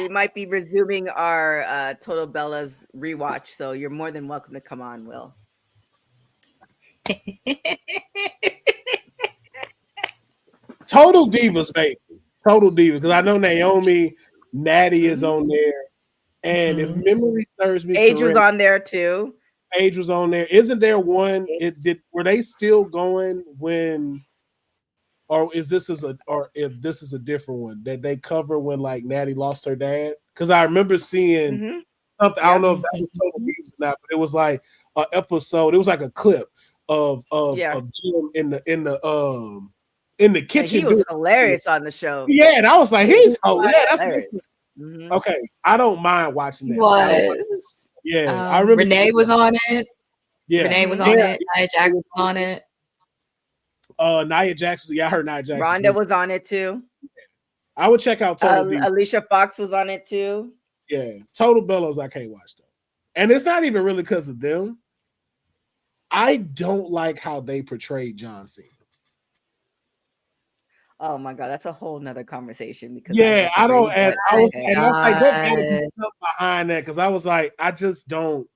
might be resuming our Total Bellas rewatch, so you're more than welcome to come on, Will. Total Divas, baby. Total Divas. Because I know Naomi, Natty is on there. And if memory serves me Paige correct, was on there too. Paige was on there. Isn't there one? Were they still going when, or if this is a different one that they cover when like Natty lost her dad? Because I remember seeing something. I don't know if that was Total Divas or not, but it was like an episode. It was like a clip of Jim in the kitchen. And he was hilarious on the show. Yeah, and I was like, he's hilarious. Okay, I don't mind watching that. I remember Renee was on it. Yeah, Renee was on it. Nia Jax was on it. Nia Jax was. Yeah, I heard Nia Jax. Rhonda was on it too. I would check out Total Divas. Alicia Fox was on it too. Yeah, Total Bellas I can't watch though, and it's not even really because of them. I don't like how they portrayed John Cena. Oh my god, that's a whole nother conversation. Because I don't. And I was like, there gotta be stuff behind that because I was like, I just don't.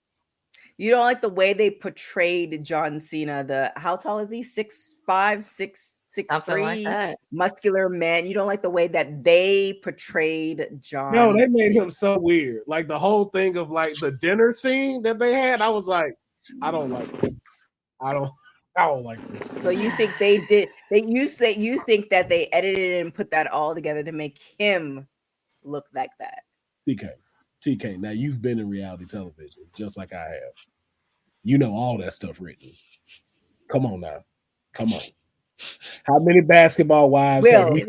You don't like the way they portrayed John Cena? How tall is he? 6'5", 6'3", like muscular man. You don't like the way that they portrayed John? No, they made him so weird. Like the whole thing of like the dinner scene that they had. I was like, I don't like it. I don't like this. So you think they did? You think that they edited and put that all together to make him look like that? TK. Now you've been in reality television just like I have. You know all that stuff written. Come on now, come on. How many basketball wives? Will, you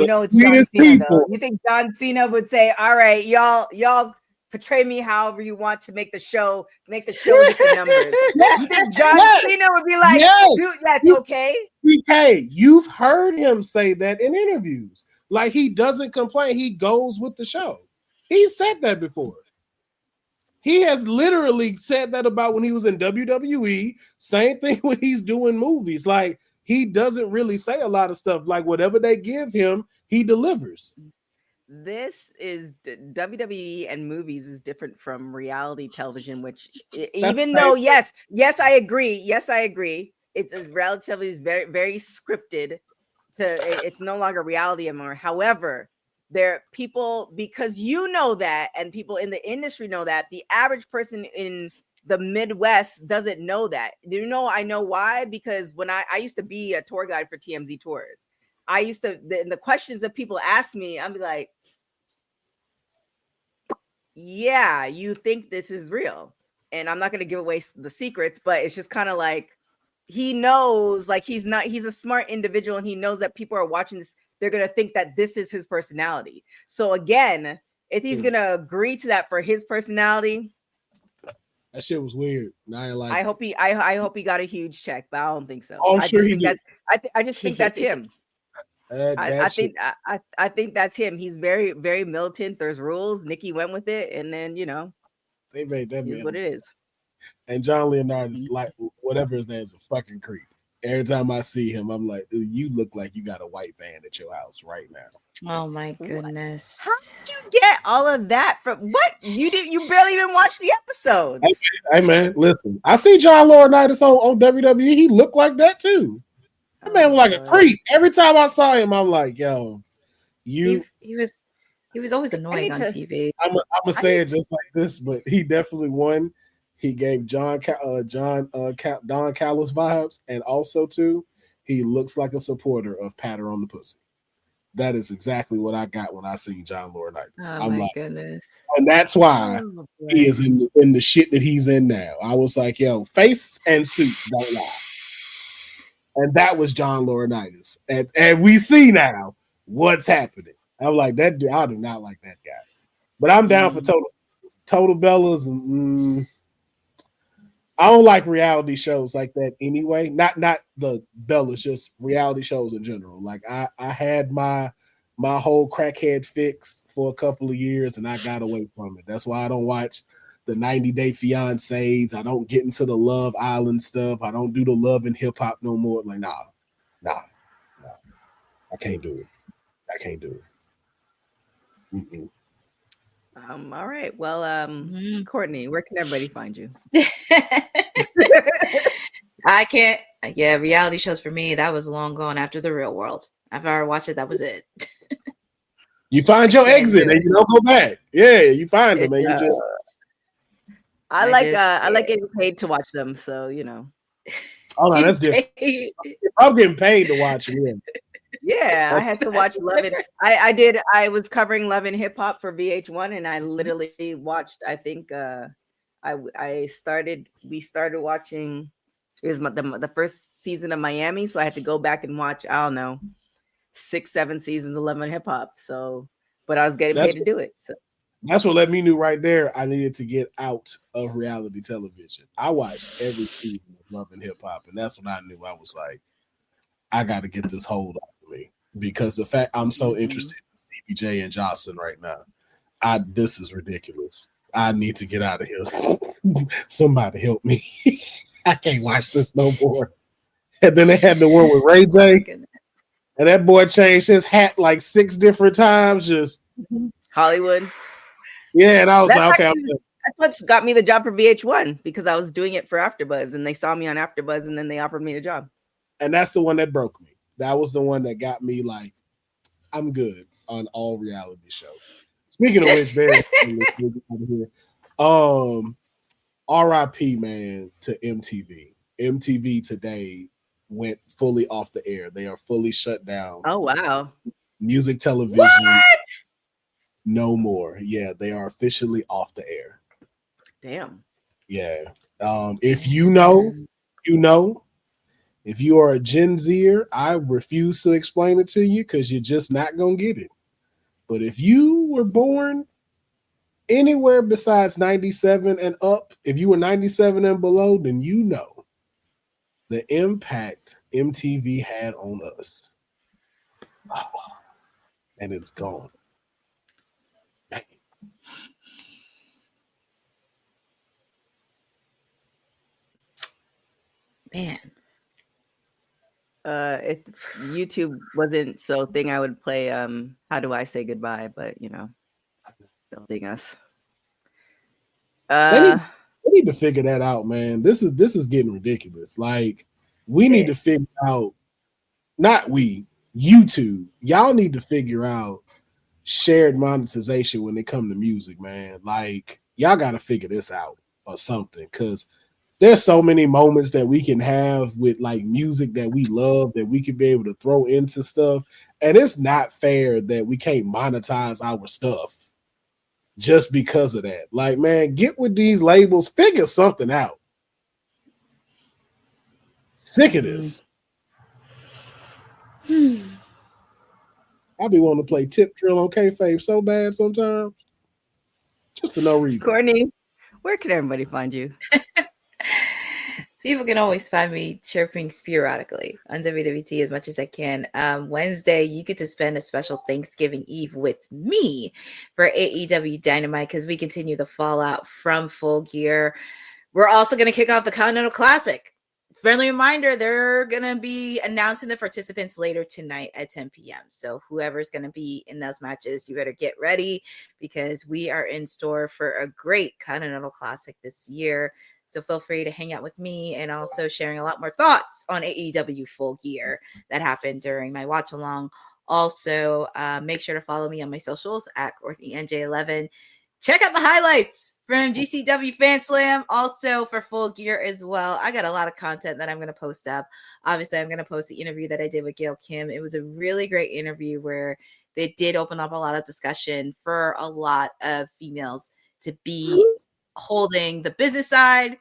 know it's John Cena. Though. You think John Cena would say, "All right, y'all." Portray me however you want to make the show get the numbers. You think John Cena would be like, dude, that's okay? TK, you've heard him say that in interviews. Like he doesn't complain. He goes with the show. He said that before. He has literally said that about when he was in WWE. Same thing when he's doing movies. Like he doesn't really say a lot of stuff. Like whatever they give him, he delivers. This is WWE and movies is different from reality television, which even though, yes, I agree. It's relatively very, very scripted. It's no longer reality anymore. However, there are people, because you know that, and people in the industry know that, the average person in the Midwest doesn't know that. I know why? Because when I used to be a tour guide for TMZ Tours. I used to the questions that people ask me, I'd be like, yeah, you think this is real. And I'm not going to give away the secrets, but it's just kind of like he knows, like he's a smart individual and he knows that people are watching this. They're going to think that this is his personality. So again, if he's going to agree to that for his personality, that shit was weird. I hope he got a huge check, but I don't think so. I'm sure he did. I just think that's him. I think that's him. He's very, very militant. There's rules. Nikki went with it, and then they made that is what it is. And John Leonard is like whatever his name is, a fucking creep. Every time I see him, I'm like, you look like you got a white van at your house right now. Oh my goodness! How did you get all of that from what you did? You barely even watched the episodes. Hey man, listen. I see John Laurinaitis on WWE. He looked like that too. That man was like a creep. Every time I saw him, I'm like, yo, he was always annoying on TV. I'm gonna say it just like this, but he definitely won. He gave Don Callis vibes, and also too, he looks like a supporter of Pat Her on the Pussy. That is exactly what I got when I see John Laurinaitis. Oh my goodness! And that's why he is in the shit that he's in now. I was like, yo, face and suits don't lie. And that was John Laurinaitis. And we see now what's happening. I'm like, that dude, I do not like that guy. But I'm down for total Bellas. And, I don't like reality shows like that anyway. Not the Bellas, just reality shows in general. Like I had my whole crackhead fix for a couple of years and I got away from it. That's why I don't watch the 90 Day Fiancés. I don't get into the Love Island stuff. I don't do the Love and Hip Hop no more. Like, nah. I can't do it. Mm-mm. All right. Well, Courtney, where can everybody find you? I can't. Yeah, reality shows for me, that was long gone after The Real World. After I watched it, that was it. You find your exit and you don't go back. Yeah, you find them and you just. I like getting paid to watch them, so Oh no, that's different. I'm getting paid to watch them. Yeah, I had to watch Love and I did. I was covering Love and Hip Hop for VH1, and I literally watched. I think we started watching. It was the first season of Miami, so I had to go back and watch. I don't know, 6-7 seasons of Love and Hip Hop. So, but I was getting paid to do it. So. That's what let me know right there. I needed to get out of reality television. I watched every season of Love and Hip Hop, and that's when I knew I was like, I got to get this hold off of me because the fact I'm so interested in Stevie J and Jocelyn right now. This is ridiculous. I need to get out of here. Somebody help me. I can't watch this no more. And then they had the one with Ray J, and that boy changed his hat like 6 different times. Just Hollywood. Yeah, and I was like, okay. That's what got me the job for VH1 because I was doing it for AfterBuzz, and they saw me on AfterBuzz, and then they offered me the job. And that's the one that broke me. That was the one that got me like, I'm good on all reality shows. Speaking of which, very RIP, man, to MTV. MTV today went fully off the air. They are fully shut down. Oh, wow. Music television. What? No more. Yeah, they are officially off the air. Damn. Yeah. If you know, you know. If you are a Gen Zer, I refuse to explain it to you because you're just not going to get it. But if you were born anywhere besides 97 and up, if you were 97 and below, then you know the impact MTV had on us. Oh, and it's gone. Man. If YouTube wasn't so thing, I would play How Do I Say Goodbye, but don't think us. They need to figure that out, man. This is getting ridiculous. Like, we need to figure out, not we, YouTube, y'all need to figure out shared monetization when they come to music, man. Like, y'all got to figure this out or something, because there's so many moments that we can have with like music that we love that we could be able to throw into stuff. And it's not fair that we can't monetize our stuff just because of that. Like, man, get with these labels, figure something out. Sick of this. I be wanting to play Tip Drill on Kayfabe so bad sometimes. Just for no reason. Courtney, where can everybody find you? People can always find me chirping periodically on WWT as much as I can. Wednesday, you get to spend a special Thanksgiving Eve with me for AEW Dynamite because we continue the fallout from Full Gear. We're also going to kick off the Continental Classic. Friendly reminder, they're going to be announcing the participants later tonight at 10 p.m. So whoever's going to be in those matches, you better get ready because we are in store for a great Continental Classic this year. So feel free to hang out with me and also sharing a lot more thoughts on AEW Full Gear that happened during my watch along. Also, make sure to follow me on my socials at CourtneyNJ11. Check out the highlights from GCW Fan Slam, also for Full Gear as well. I got a lot of content that I'm going to post up. Obviously, I'm going to post the interview that I did with Gail Kim. It was a really great interview where they did open up a lot of discussion for a lot of females to be holding the business side,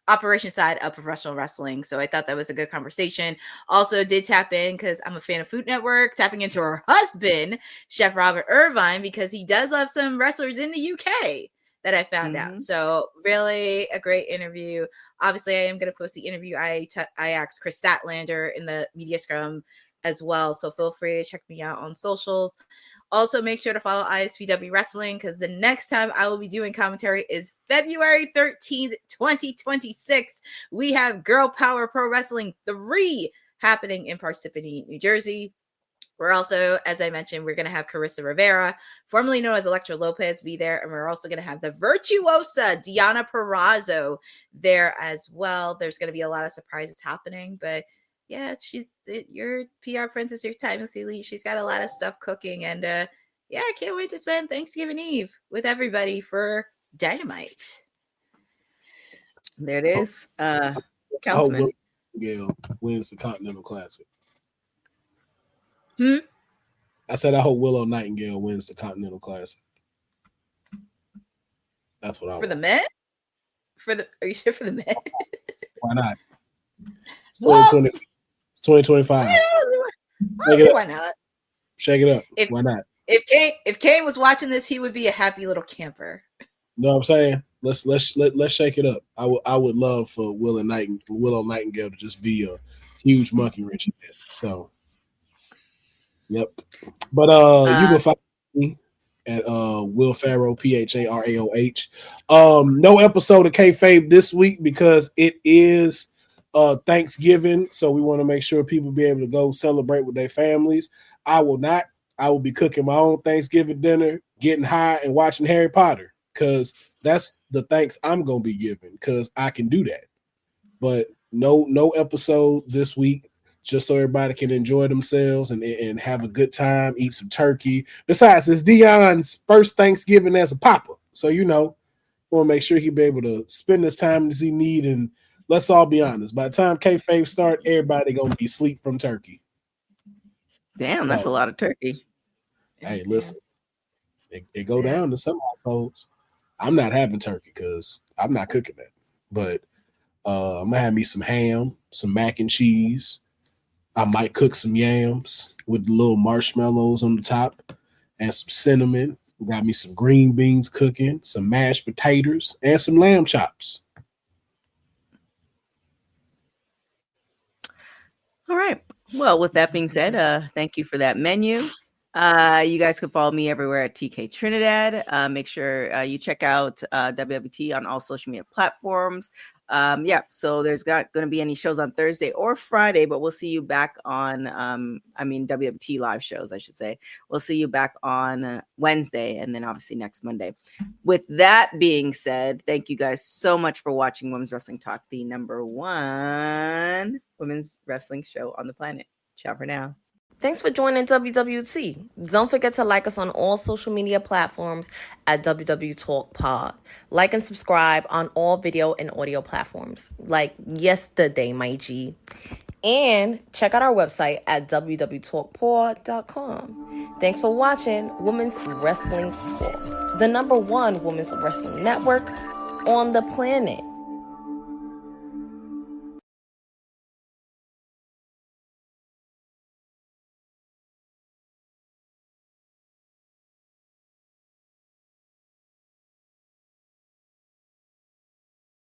operation side of professional wrestling. So I thought that was a good conversation. Also did tap in because I'm a fan of Food Network, tapping into her husband, Chef Robert Irvine, because he does love some wrestlers in the UK that I found out. So really a great interview. Obviously, I am going to post the interview. I asked Chris Statlander in the media scrum as well. So feel free to check me out on socials. Also, make sure to follow ISPW Wrestling because the next time I will be doing commentary is February 13th, 2026. We have Girl Power Pro Wrestling 3 happening in Parsippany, New Jersey. We're also, as I mentioned, we're going to have Carissa Rivera, formerly known as Electra Lopez, be there. And we're also going to have the virtuosa Diana Perrazzo there as well. There's going to be a lot of surprises happening, but yeah, she's your PR princess, your timeless elite. She's got a lot of stuff cooking. And yeah, I can't wait to spend Thanksgiving Eve with everybody for Dynamite. There it is. Councilman. Gail wins the Continental Classic. I said I hope Willow Nightingale wins the Continental Classic. That's what I want. For the men? Are you sure for the men? Why not? It's 2020. It's 2025. Why not? Shake it up. Why not? If Kane was watching this, he would be a happy little camper. You know what I'm saying? Let's shake it up. I would love for Willow Nightingale to just be a huge monkey wrench in it. So, yep. But you can find me at Will Pharaoh, PHARAOH. No episode of Kayfabe this week because it is Thanksgiving, so we want to make sure people be able to go celebrate with their families. I will not. I will be cooking my own Thanksgiving dinner, getting high, and watching Harry Potter because that's the thanks I'm gonna be giving because I can do that. But no episode this week, just so everybody can enjoy themselves and have a good time, eat some turkey. Besides, it's Dion's first Thanksgiving as a papa, so we want to make sure he be able to spend his time as he need. And let's all be honest, by the time Kayfabe start, everybody gonna be asleep from turkey. Damn, that's a lot of turkey. Hey, listen, it go down to some households. I'm not having turkey because I'm not cooking that. But I'm gonna have me some ham, some mac and cheese. I might cook some yams with little marshmallows on the top and some cinnamon. Got me some green beans cooking, some mashed potatoes, and some lamb chops. All right. Well, with that being said, thank you for that menu. You guys can follow me everywhere at TK Trinidad. Make sure you check out WWT on all social media platforms. So there's not going to be any shows on Thursday or Friday, but we'll see you back on, WWT live shows, I should say. We'll see you back on Wednesday and then obviously next Monday. With that being said, thank you guys so much for watching Women's Wrestling Talk, the #1 women's wrestling show on the planet. Ciao for now. Thanks for joining WWT. Don't forget to like us on all social media platforms at WW Talk Pod. Like and subscribe on all video and audio platforms, like yesterday, my G. And check out our website at www.talkpod.com. Thanks for watching Women's Wrestling Talk, the #1 women's wrestling network on the planet.